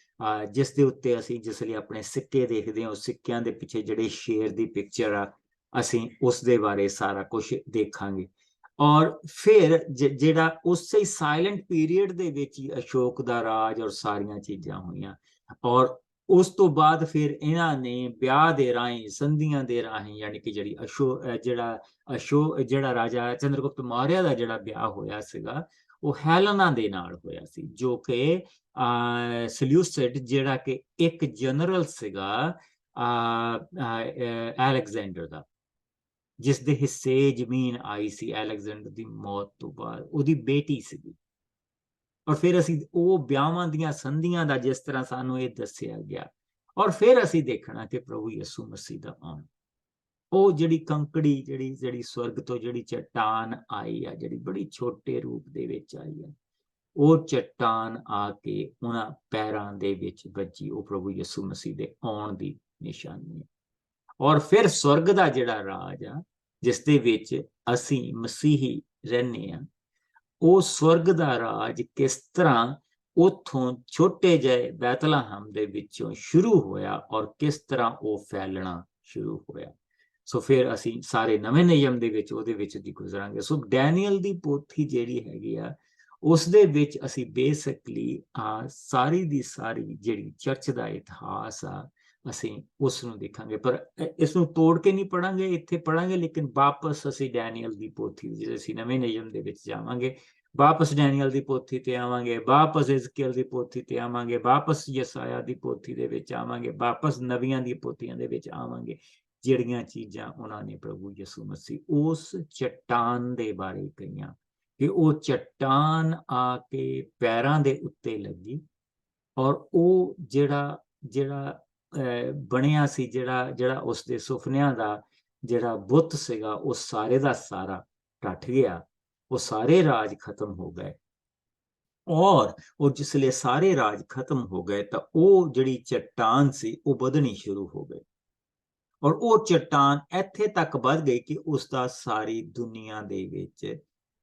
ਜਿਸ ਦੇ ਉੱਤੇ ਅਸੀਂ ਜਿਸ ਲਈ ਆਪਣੇ ਸਿੱਕੇ ਦੇਖਦੇ ਹਾਂ, ਉਸ ਸਿੱਕਿਆਂ ਦੇ ਪਿੱਛੇ ਜਿਹੜੇ ਸ਼ੇਰ ਦੀ ਪਿਕਚਰ ਆ, ਅਸੀਂ ਉਸ ਦੇ ਬਾਰੇ ਸਾਰਾ ਕੁਝ ਦੇਖਾਂਗੇ। ਔਰ ਫਿਰ ਜਿਹੜਾ ਉਸੇ ਸਾਇਲੈਂਟ ਪੀਰੀਅਡ ਦੇ ਵਿੱਚ ਹੀ ਅਸ਼ੋਕ ਦਾ ਰਾਜ ਔਰ ਸਾਰੀਆਂ ਚੀਜ਼ਾਂ ਹੋਈਆਂ, ਔਰ ਉਸ ਤੋਂ ਬਾਅਦ ਫਿਰ ਇਹਨਾਂ ਨੇ ਵਿਆਹ ਦੇ ਰਾਹੀਂ, ਸੰਧੀਆਂ ਦੇ ਰਾਹੀਂ, ਯਾਨੀ ਕਿ ਜਿਹੜਾ ਰਾਜਾ ਚੰਦਰਗੁਪਤ ਮੌਰਿਆ ਦਾ ਜਿਹੜਾ ਵਿਆਹ ਹੋਇਆ ਸੀਗਾ ਉਹ ਹੈਲਨਾ ਦੇ ਨਾਲ ਹੋਇਆ ਸੀ, ਜੋ ਕਿ ਸਲਿਊਸਿਡ ਜਿਹੜਾ ਕਿ ਇੱਕ ਜਨਰਲ ਸੀਗਾ ਅਲੈਗਜ਼ੈਂਡਰ ਦਾ, ਜਿਸ ਦੇ ਹਿੱਸੇ ਜ਼ਮੀਨ ਆਈ ਸੀ ਅਲੈਗਜ਼ੈਂਡਰ ਦੀ ਮੌਤ ਤੋਂ ਬਾਅਦ, ਉਹਦੀ ਬੇਟੀ ਸੀਗੀ। ਔਰ ਫਿਰ ਅਸੀਂ ਉਹ ਵਿਆਹਾਂ ਦੀਆਂ ਸੰਧੀਆਂ ਦਾ ਜਿਸ ਤਰ੍ਹਾਂ ਸਾਨੂੰ ਇਹ ਦੱਸਿਆ ਗਿਆ, ਔਰ ਫਿਰ ਅਸੀਂ ਦੇਖਣਾ ਕਿ ਪ੍ਰਭੂ ਯਿਸੂ ਮਸੀਹ ਦਾ ਆਉਣਾ, ਉਹ ਜਿਹੜੀ ਕੰਕੜੀ ਜਿਹੜੀ ਸਵਰਗ ਤੋਂ ਜਿਹੜੀ ਚਟਾਨ ਆਈ ਆ, ਜਿਹੜੀ ਬੜੀ ਛੋਟੇ ਰੂਪ ਦੇ ਵਿੱਚ ਆਈ ਆ, ਉਹ ਚਟਾਨ ਆ ਕੇ ਉਹਨਾਂ ਪੈਰਾਂ ਦੇ ਵਿੱਚ ਵੱਜੀ। ਉਹ ਪ੍ਰਭੂ ਯਿਸੂ ਮਸੀਹ ਦੇ ਆਉਣ ਦੀ ਨਿਸ਼ਾਨੀ ਹੈ। ਔਰ ਫਿਰ ਸਵਰਗ ਦਾ ਜਿਹੜਾ ਰਾਜ ਆ, ਜਿਸ ਦੇ ਵਿੱਚ ਅਸੀਂ ਮਸੀਹੀ ਰਹਿੰਦੇ ਆ, ਉਹ ਸਵਰਗ ਦਾ ਰਾਜ ਕਿਸ ਤਰ੍ਹਾਂ ਉੱਥੋਂ ਛੋਟੇ ਜਿਹੇ ਬੈਤਲਹਮ ਦੇ ਵਿੱਚੋਂ ਸ਼ੁਰੂ ਹੋਇਆ ਔਰ ਕਿਸ ਤਰ੍ਹਾਂ ਉਹ ਫੈਲਣਾ ਸ਼ੁਰੂ ਹੋਇਆ। ਸੋ ਫਿਰ ਅਸੀਂ ਸਾਰੇ ਨਵੇਂ ਨਿਯਮ ਦੇ ਵਿੱਚ ਉਹਦੇ ਵਿੱਚ ਦੀ ਗੁਜ਼ਰਾਂਗੇ। ਸੋ ਡੈਨੀਅਲ ਦੀ ਪੋਥੀ ਜਿਹੜੀ ਹੈਗੀ ਆ, ਉਸ ਦੇ ਵਿੱਚ ਅਸੀਂ ਬੇਸਿਕਲੀ ਸਾਰੀ ਦੀ ਸਾਰੀ ਜਿਹੜੀ ਚਰਚ ਦਾ ਇਤਿਹਾਸ ਆ, ਅਸੀਂ ਉਸ ਨੂੰ ਦੇਖਾਂਗੇ। ਪਰ ਇਸ ਨੂੰ ਤੋੜ ਕੇ ਨਹੀਂ ਪੜਾਂਗੇ, ਇੱਥੇ ਪੜਾਂਗੇ, ਲੇਕਿਨ ਵਾਪਸ ਅਸੀਂ ਡੈਨੀਅਲ ਦੀ ਪੋਥੀ, ਜੇ ਅਸੀਂ ਨਵੇਂ ਨਿਯਮ ਦੇ ਵਿੱਚ ਜਾਵਾਂਗੇ, ਵਾਪਸ ਡੈਨੀਅਲ ਦੀ ਪੋਥੀ ਤੇ ਆਵਾਂਗੇ, ਵਾਪਸ ਇਜ਼ਕੀਏਲ ਦੀ ਪੋਥੀ ਤੇ ਆਵਾਂਗੇ, ਵਾਪਸ ਯਸਾਇਆ ਦੀ ਪੋਥੀ ਦੇ ਵਿੱਚ ਆਵਾਂਗੇ, ਵਾਪਸ ਨਬੀਆਂ ਦੀ ਪੋਥੀਆਂ ਦੇ ਵਿੱਚ ਆਵਾਂਗੇ, ਜਿਹੜੀਆਂ ਚੀਜ਼ਾਂ ਉਹਨਾਂ ਨੇ ਪ੍ਰਭੂ ਯਿਸੂ ਮਸੀਹ ਉਸ ਚਟਾਨ ਦੇ ਬਾਰੇ ਕਹੀਆਂ ਕਿ ਉਹ ਚਟਾਨ ਆ ਕੇ ਪੈਰਾਂ ਦੇ ਉੱਤੇ ਲੱਗੀ ਔਰ ਉਹ ਜਿਹੜਾ ਬਣਿਆ ਸੀ, ਜਿਹੜਾ ਉਸਦੇ ਸੁਪਨਿਆਂ ਦਾ ਜਿਹੜਾ ਬੁੱਤ ਸੀਗਾ, ਉਹ ਸਾਰੇ ਦਾ ਸਾਰਾ ਟੱਟ ਗਿਆ। ਉਹ ਸਾਰੇ ਰਾਜ ਖਤਮ ਹੋ ਗਏ ਔਰ ਉਹ ਜਿਸਲੇ ਸਾਰੇ ਰਾਜ ਖਤਮ ਹੋ ਗਏ ਤਾਂ ਉਹ ਜਿਹੜੀ ਚਟਾਨ ਸੀ ਉਹ ਵਧਣੀ ਸ਼ੁਰੂ ਹੋ ਗਈ ਔਰ ਉਹ ਚਟਾਨ ਇੱਥੇ ਤੱਕ ਵੱਧ ਗਈ ਕਿ ਉਸਦਾ ਸਾਰੀ ਦੁਨੀਆ ਦੇ ਵਿੱਚ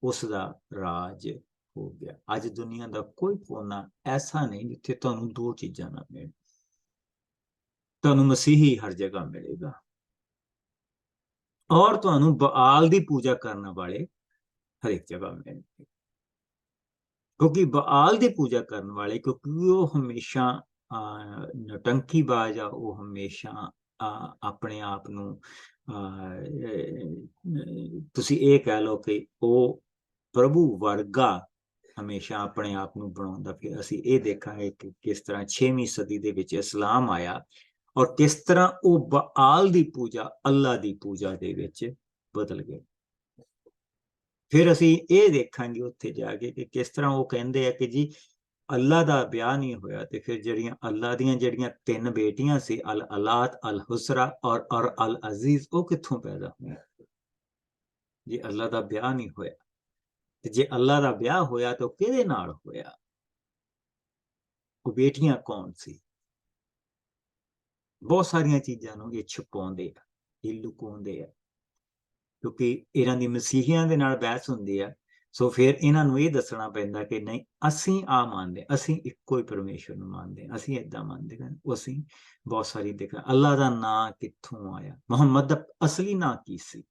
ਉਸਦਾ ਰਾਜ ਹੋ ਗਿਆ। ਅੱਜ ਦੁਨੀਆ ਦਾ ਕੋਈ ਕੋਨਾ ਐਸਾ ਨਹੀਂ ਜਿੱਥੇ ਤੁਹਾਨੂੰ ਦੋ ਚੀਜ਼ਾਂ ਨਾ ਮਿਲਣ। ਤੁਹਾਨੂੰ ਮਸੀਹੀ ਹਰ ਜਗ੍ਹਾ ਮਿਲੇਗਾ ਔਰ ਤੁਹਾਨੂੰ ਬਾਲ ਦੀ ਪੂਜਾ ਕਰਨ ਵਾਲੇ ਹਰੇਕ ਜਗ੍ਹਾ ਮਿਲਣਗੇ। ਕਿਉਂਕਿ ਬਾਲ ਦੀ ਪੂਜਾ ਕਰਨ ਵਾਲੇ, ਕਿਉਂਕਿ ਉਹ ਹਮੇਸ਼ਾ ਨਟੰਕੀਬਾਜ਼ ਆ, ਉਹ ਹਮੇਸ਼ਾ ਆਪਣੇ ਆਪ ਨੂੰ ਤੁਸੀਂ ਇਹ ਕਹਿ ਲਓ ਕਿ ਉਹ ਪ੍ਰਭੂ ਵਰਗਾ ਹਮੇਸ਼ਾ ਆਪਣੇ ਆਪ ਨੂੰ ਬਣਾਉਂਦਾ। ਫਿਰ ਅਸੀਂ ਇਹ ਦੇਖਾਂਗੇ ਕਿ ਕਿਸ ਤਰ੍ਹਾਂ 6ਵੀਂ ਸਦੀ ਦੇ ਵਿੱਚ ਇਸਲਾਮ ਆਇਆ ਔਰ ਕਿਸ ਤਰ੍ਹਾਂ ਉਹ ਬਾਲ ਦੀ ਪੂਜਾ ਅੱਲਾ ਦੀ ਪੂਜਾ ਦੇ ਵਿੱਚ ਬਦਲ ਗਏ। ਫਿਰ ਅਸੀਂ ਇਹ ਦੇਖਾਂਗੇ ਉੱਥੇ ਜਾ ਕੇ ਕਿ ਕਿਸ ਤਰ੍ਹਾਂ ਉਹ ਕਹਿੰਦੇ ਆ ਕਿ ਜੀ ਅੱਲਾ ਦਾ ਵਿਆਹ ਨਹੀਂ ਹੋਇਆ, ਤੇ ਫਿਰ ਜਿਹੜੀਆਂ ਅੱਲਾ ਦੀਆਂ ਜਿਹੜੀਆਂ ਤਿੰਨ ਬੇਟੀਆਂ ਸੀ, ਅਲ ਅਲਾਤ, ਅਲ ਹੁਸਰਾ ਔਰ ਅਲ ਅਜ਼ੀਜ਼, ਉਹ ਕਿੱਥੋਂ ਪੈਦਾ ਹੋਈਆਂ? ਜੇ ਅੱਲਾ ਦਾ ਵਿਆਹ ਨਹੀਂ ਹੋਇਆ, ਤੇ ਜੇ ਅੱਲਾ ਦਾ ਵਿਆਹ ਹੋਇਆ ਤਾਂ ਕਿਹਦੇ ਨਾਲ ਹੋਇਆ? ਉਹ ਬੇਟੀਆਂ ਕੌਣ ਸੀ? ਬਹੁਤ ਸਾਰੀਆਂ ਚੀਜ਼ਾਂ ਨੂੰ ਇਹ ਛੁਪਾਉਂਦੇ ਆ, ਇਹ ਲੁਕਾਉਂਦੇ ਆ, ਕਿਉਂਕਿ ਇਹਨਾਂ ਦੀ ਮਸੀਹੀਆਂ ਦੇ ਨਾਲ ਬਹਿਸ ਹੁੰਦੀ ਆ। ਸੋ ਫਿਰ ਇਹਨਾਂ ਨੂੰ ਇਹ ਦੱਸਣਾ ਪੈਂਦਾ ਕਿ ਨਹੀਂ, ਅਸੀਂ ਮੰਨਦੇ, ਅਸੀਂ ਇੱਕੋ ਹੀ ਪਰਮੇਸ਼ਵਰ ਨੂੰ ਮੰਨਦੇ, ਅਸੀਂ ਏਦਾਂ ਮੰਨਦੇ ਹਾਂ। ਅਸੀਂ ਬਹੁਤ ਸਾਰੀ ਦੇਖਾਂ ਅੱਲਾ ਦਾ ਨਾਂ ਕਿੱਥੋਂ ਆਇਆ, ਮੁਹੰਮਦ ਦਾ ਅਸਲੀ ਨਾਂ ਕੀ ਸੀ?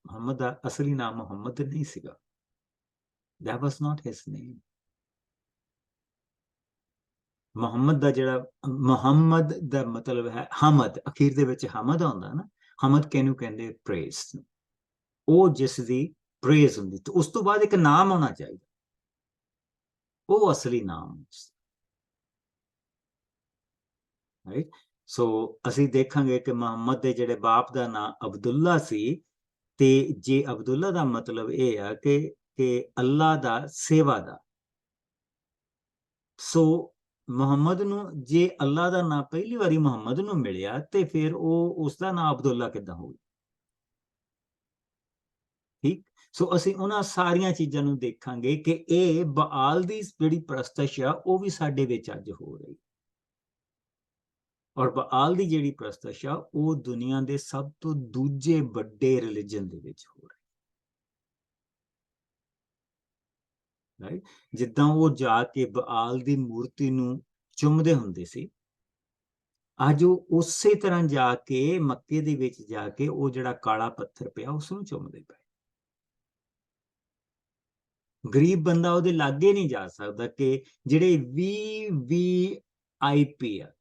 ਮੁਹੰਮਦ ਦਾ ਅਸਲੀ ਨਾਮ ਮੁਹੰਮਦ ਨਹੀਂ ਸੀਗਾ। that was not his name. Muhammad ਦਾ ਜਿਹੜਾ ਮੁਹੰਮਦ ਦਾ ਮਤਲਬ ਹੈ ਹਮਦ, ਅਖੀਰ ਦੇ ਵਿੱਚ ਹਮਦ ਆਉਂਦਾ ਨਾ, ਹਮਦ ਕਿਹਨੂੰ ਕਹਿੰਦੇ? ਪ੍ਰੇਜ਼। ਉਹ ਜਿਸ ਦੀ ਪ੍ਰੇਜ਼ ਹੁੰਦੀ, ਤੇ ਉਸ ਤੋਂ ਬਾਅਦ ਇੱਕ ਨਾਮ ਆਉਣਾ ਚਾਹੀਦਾ, ਉਹ ਅਸਲੀ ਨਾਮ। ਰਾਈਟ। ਸੋ ਅਸੀਂ ਦੇਖਾਂਗੇ ਕਿ ਮੁਹੰਮਦ ਦੇ ਜਿਹੜੇ ਬਾਪ ਦਾ ਨਾਮ ਅਬਦੁੱਲਾ ਸੀ, ਤੇ ਜੇ ਅਬਦੁੱਲਾ ਦਾ ਮਤਲਬ ਇਹ ਆ ਕਿ ਅੱਲਾ ਦਾ ਸੇਵਾਦਾਰ। ਸੋ ਮੁਹੰਮਦ ਨੂੰ ਜੇ ਅੱਲਾ ਦਾ ਨਾਮ ਪਹਿਲੀ ਵਾਰੀ ਮੁਹੰਮਦ ਨੂੰ ਮਿਲਿਆ, ਤੇ ਫਿਰ ਉਹ ਉਸਦਾ ਨਾਮ ਅਬਦੁੱਲਾ ਕਿੱਦਾਂ ਹੋ ਗਿਆ? ਠੀਕ। ਸੋ ਅਸੀਂ ਉਹਨਾਂ ਸਾਰੀਆਂ ਚੀਜ਼ਾਂ ਨੂੰ ਦੇਖਾਂਗੇ ਕਿ ਇਹ ਬਾਲ ਦੀ ਜਿਹੜੀ ਪ੍ਰਸਤਿਸ਼ ਆ, ਉਹ ਵੀ ਸਾਡੇ ਵਿੱਚ ਅੱਜ ਹੋ ਰਹੀ। ਔਰ ਬਾਲ ਦੀ ਜਿਹੜੀ ਪ੍ਰਸਤਿਸ਼ ਆ, ਉਹ ਦੁਨੀਆ ਦੇ ਸਭ ਤੋਂ ਦੂਜੇ ਵੱਡੇ ਰਿਲੀਜਨ ਦੇ ਵਿੱਚ ਹੋ ਰਹੀ। ਰਾਈਟ। ਜਿੱਦਾਂ ਉਹ ਜਾ ਕੇ ਬਾਲ ਦੀ ਮੂਰਤੀ ਨੂੰ ਚੁੰਮਦੇ ਹੁੰਦੇ ਸੀ, ਅੱਜ ਉਹ ਉਸੇ ਤਰ੍ਹਾਂ ਜਾ ਕੇ ਮੱਕੇ ਦੇ ਵਿੱਚ ਜਾ ਕੇ ਉਹ ਜਿਹੜਾ ਕਾਲਾ ਪੱਥਰ ਪਿਆ ਉਸ ਨੂੰ ਚੁੰਮਦੇ ਪਏ। ਗਰੀਬ ਬੰਦਾ ਉਹਦੇ ਲਾਗੇ ਨਹੀਂ ਜਾ ਸਕਦਾ ਕਿ ਜਿਹੜੇ VIP ਆ,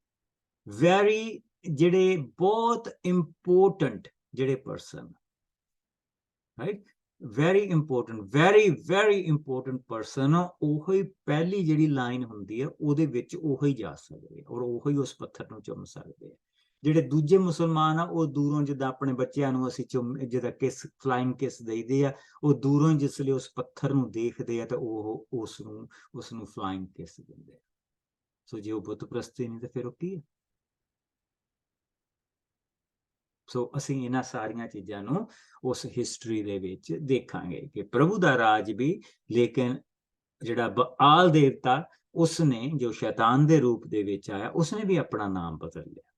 ਵੈਰੀ ਜਿਹੜੇ ਬਹੁਤ ਇੰਪੋਰਟੈਂਟ ਜਿਹੜੇ person, right, very important person, ਉਹੀ ਪਹਿਲੀ ਜਿਹੜੀ ਲਾਈਨ ਹੁੰਦੀ ਹੈ ਉਹਦੇ ਵਿੱਚ ਉਹੀ ਜਾ ਸਕਦੇ ਔਰ ਉਹੀ ਉਸ ਪੱਥਰ ਨੂੰ ਚੁੰਮ ਸਕਦੇ ਆ। ਜਿਹੜੇ ਦੂਜੇ ਮੁਸਲਮਾਨ ਆ, ਉਹ ਦੂਰੋਂ, ਜਿੱਦਾਂ ਆਪਣੇ ਬੱਚਿਆਂ ਨੂੰ ਅਸੀਂ ਜਿੱਦਾਂ ਕਿਸ, ਫਲਾਈਂਗ ਕਿਸ ਦੇਈਦੇ ਆ, ਉਹ ਦੂਰੋਂ ਜਿਸ ਲਈ ਉਸ ਪੱਥਰ ਨੂੰ ਦੇਖਦੇ ਆ ਤਾਂ ਉਹ ਉਸ ਨੂੰ ਫਲਾਈਂਗ ਕਿਸ ਦਿੰਦੇ ਆ। ਸੋ ਜੇ ਉਹ ਬੁੱਤ ਪ੍ਰਸਤੀ ਨਹੀਂ ਤਾਂ ਫਿਰ ਉਹ ਕੀ ਹੈ? ਸੋ ਅਸੀਂ ਇਹਨਾਂ ਸਾਰੀਆਂ ਚੀਜ਼ਾਂ ਨੂੰ ਉਸ ਹਿਸਟਰੀ ਦੇ ਵਿੱਚ ਦੇਖਾਂਗੇ ਕਿ ਪ੍ਰਭੂ ਦਾ ਰਾਜ ਵੀ, ਲੇਕਿਨ ਜਿਹੜਾ ਬਾਲ ਦੇਵਤਾ ਉਸਨੇ, ਜੋ ਸ਼ੈਤਾਨ ਦੇ ਰੂਪ ਦੇ ਵਿੱਚ ਆਇਆ, ਉਸਨੇ ਵੀ ਆਪਣਾ ਨਾਮ ਬਦਲ ਲਿਆ।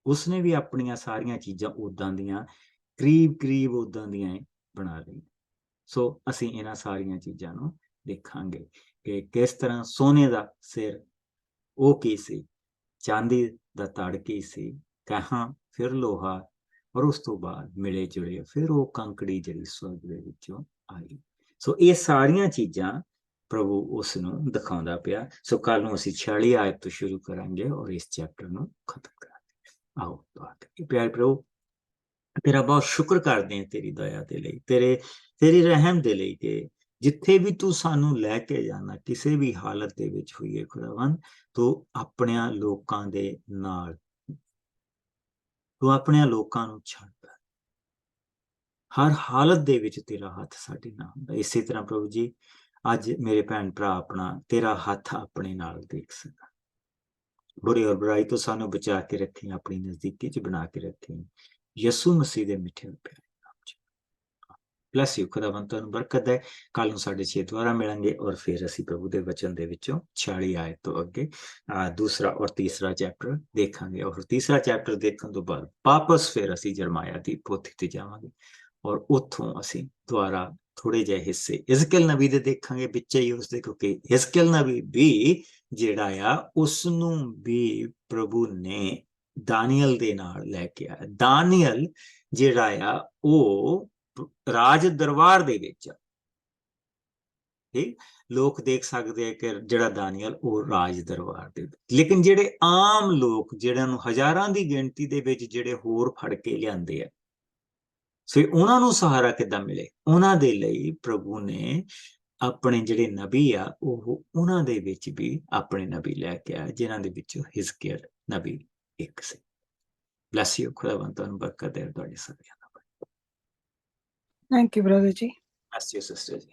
ਉਸਨੇ ਵੀ ਆਪਣੀਆਂ ਸਾਰੀਆਂ ਚੀਜ਼ਾਂ ਉਦਾਂ ਦੀਆਂ ਕਰੀਬ ਉਦਾਂ ਦੀਆਂ ਬਣਾ ਲਈਆਂ। ਸੋ ਅਸੀਂ ਇਹਨਾਂ ਸਾਰੀਆਂ ਚੀਜ਼ਾਂ ਨੂੰ ਦੇਖਾਂਗੇ ਕਿ ਕਿਸ ਤਰ੍ਹਾਂ ਸੋਨੇ ਦਾ ਸਿਰ ਉਹ ਕੀ ਸੀ, ਚਾਂਦੀ ਦਾ ਤੜ ਕੀ ਸੀ, ਕਹਾਂ ਫਿਰ ਲੋਹਾ, ਔਰ ਉਸ ਤੋਂ ਬਾਅਦ ਮਿਲੇ ਜੁਲੇ ਫਿਰ ਉਹ ਕੰਕੜੀ ਜਿਹੜੀ ਸਵਰਗ ਦੇ ਵਿੱਚੋਂ ਆਈ। ਸੋ ਇਹ ਸਾਰੀਆਂ ਚੀਜ਼ਾਂ ਪ੍ਰਭੂ ਉਸ ਨੂੰ ਦਿਖਾਉਂਦਾ ਪਿਆ। ਸੋ ਕੱਲ ਨੂੰ ਅਸੀਂ 46 ਆਇਤ ਤੋਂ ਸ਼ੁਰੂ ਕਰਾਂਗੇ ਔਰ ਇਸ ਚੈਪਟਰ ਨੂੰ ਖਤਮ ਕਰਾਂਗੇ। ਆਓ ਦੁਆ ਕਰੀਏ। ਪਿਆਰੇ ਪ੍ਰਭੂ, ਤੇਰਾ ਬਹੁਤ ਸ਼ੁਕਰ ਕਰਦੇ ਹਾਂ ਤੇਰੀ ਦਇਆ ਦੇ ਲਈ, ਤੇਰੀ ਰਹਿਮ ਦੇ ਲਈ, ਕਿ ਜਿੱਥੇ ਵੀ ਤੂੰ ਸਾਨੂੰ ਲੈ ਕੇ ਜਾਣਾ, ਕਿਸੇ ਵੀ ਹਾਲਤ ਦੇ ਵਿੱਚ ਹੋਈਏ ਖੁਦਾਵੰਦ, ਤੂੰ ਆਪਣਿਆਂ ਲੋਕਾਂ ਦੇ ਨਾਲ, ਤੂੰ ਆਪਣਿਆਂ ਲੋਕਾਂ ਨੂੰ ਛੱਡਦਾ। ਹਰ ਹਾਲਤ ਦੇ ਵਿੱਚ ਤੇਰਾ ਹੱਥ ਸਾਡੇ ਨਾਲ ਹੁੰਦਾ। ਇਸੇ ਤਰ੍ਹਾਂ ਪ੍ਰਭੂ ਜੀ, ਅੱਜ ਮੇਰੇ ਭੈਣ ਭਰਾ ਆਪਣਾ ਤੇਰਾ ਹੱਥ ਆਪਣੇ ਨਾਲ ਦੇਖ ਸਕਣ। ਬੁਰੇ ਔਰ ਬੁਰਾਈ ਤੋਂ ਸਾਨੂੰ ਬਚਾ ਕੇ ਰੱਖੀ, ਆਪਣੀ ਨਜ਼ਦੀਕੀ ਚ ਬਣਾ ਕੇ ਰੱਖੀ, ਯਿਸੂ ਮਸੀਹ ਦੇ ਮਿੱਠੇ ਪਿਆਰੇ ਨਾਮ ਚ। Bless you. ਖੁਦਾਵੰਦ ਤੁਹਾਨੂੰ ਬਰਕਤ ਹੈ। ਕੱਲ ਨੂੰ 6:30 ਦੁਆਰਾ ਮਿਲਾਂਗੇ ਔਰ ਫਿਰ ਅਸੀਂ ਪ੍ਰਭੂ ਦੇ ਵਚਨ ਦੇ ਵਿੱਚੋਂ 46 ਆਇਤ ਤੋਂ ਅੱਗੇ ਦੂਸਰਾ ਔਰ ਤੀਸਰਾ ਚੈਪਟਰ ਦੇਖਾਂਗੇ। ਔਰ ਤੀਸਰਾ ਚੈਪਟਰ ਦੇਖਣ ਤੋਂ ਬਾਅਦ ਵਾਪਸ ਫਿਰ ਅਸੀਂ ਜਰਮਾਇਆ ਦੀ ਪੋਥੀ ਤੇ ਜਾਵਾਂਗੇ ਔਰ ਉੱਥੋਂ ਅਸੀਂ ਦੁਆਰਾ ਥੋੜੇ ਜਿਹੇ ਹਿੱਸੇ ਹਿਜ਼ਕੀਏਲ ਨਬੀ ਦੇ ਦੇਖਾਂਗੇ ਵਿੱਚ ਹੀ ਉਸਦੇ, ਕਿਉਂਕਿ ਹਿਜ਼ਕੀਏਲ ਨਬੀ ਵੀ ਜਿਹੜਾ ਆ ਉਸਨੂੰ ਵੀ ਪ੍ਰਭੂ ਨੇ ਦਾਨੀਅਲ ਦੇ ਨਾਲ ਲੈ ਕੇ ਆਇਆ। ਦਾਨੀਅਲ ਜਿਹੜਾ ਆ ਉਹ ਰਾਜ ਦਰਬਾਰ ਦੇ ਵਿੱਚ, ਠੀਕ, ਲੋਕ ਦੇਖ ਸਕਦੇ ਆ ਕਿ ਜਿਹੜਾ ਦਾਨੀਅਲ ਉਹ ਰਾਜ ਦਰਬਾਰ ਦੇ ਵਿੱਚ, ਲੇਕਿਨ ਜਿਹੜੇ ਆਮ ਲੋਕ ਜਿਹੜਿਆਂ ਨੂੰ ਹਜ਼ਾਰਾਂ ਦੀ ਗਿਣਤੀ ਦੇ ਵਿੱਚ ਜਿਹੜੇ ਹੋਰ ਫੜ ਕੇ ਲਿਆਂਦੇ ਆ, ਸੋ ਉਹਨਾਂ ਨੂੰ ਸਹਾਰਾ ਕਿੱਦਾਂ ਮਿਲੇ? ਉਹਨਾਂ ਦੇ ਲਈ ਪ੍ਰਭੂ ਨੇ ਆਪਣੇ ਜਿਹੜੇ ਨਬੀ ਆ ਉਹਨਾਂ ਦੇ ਵਿੱਚ ਵੀ ਆਪਣੇ ਨਬੀ ਲੈ ਕੇ ਆਇਆ, ਜਿਨ੍ਹਾਂ ਦੇ ਵਿੱਚੋਂ ਹਿਜ਼ਕੀਏਲ ਨਬੀ ਇੱਕ ਸੀ। Bless you. ਖੁਦਾਵੰਦ ਤੁਹਾਨੂੰ ਬਰਕਤ ਦੇ ਤੁਹਾਡੇ ਸਾਰਿਆਂ ਦਾ। ਥੈਂਕ ਯੂ ਬ੍ਰਦਰ ਜੀ। ਬਲੈਸ ਯੂ ਸਿਸਟਰ ਜੀ।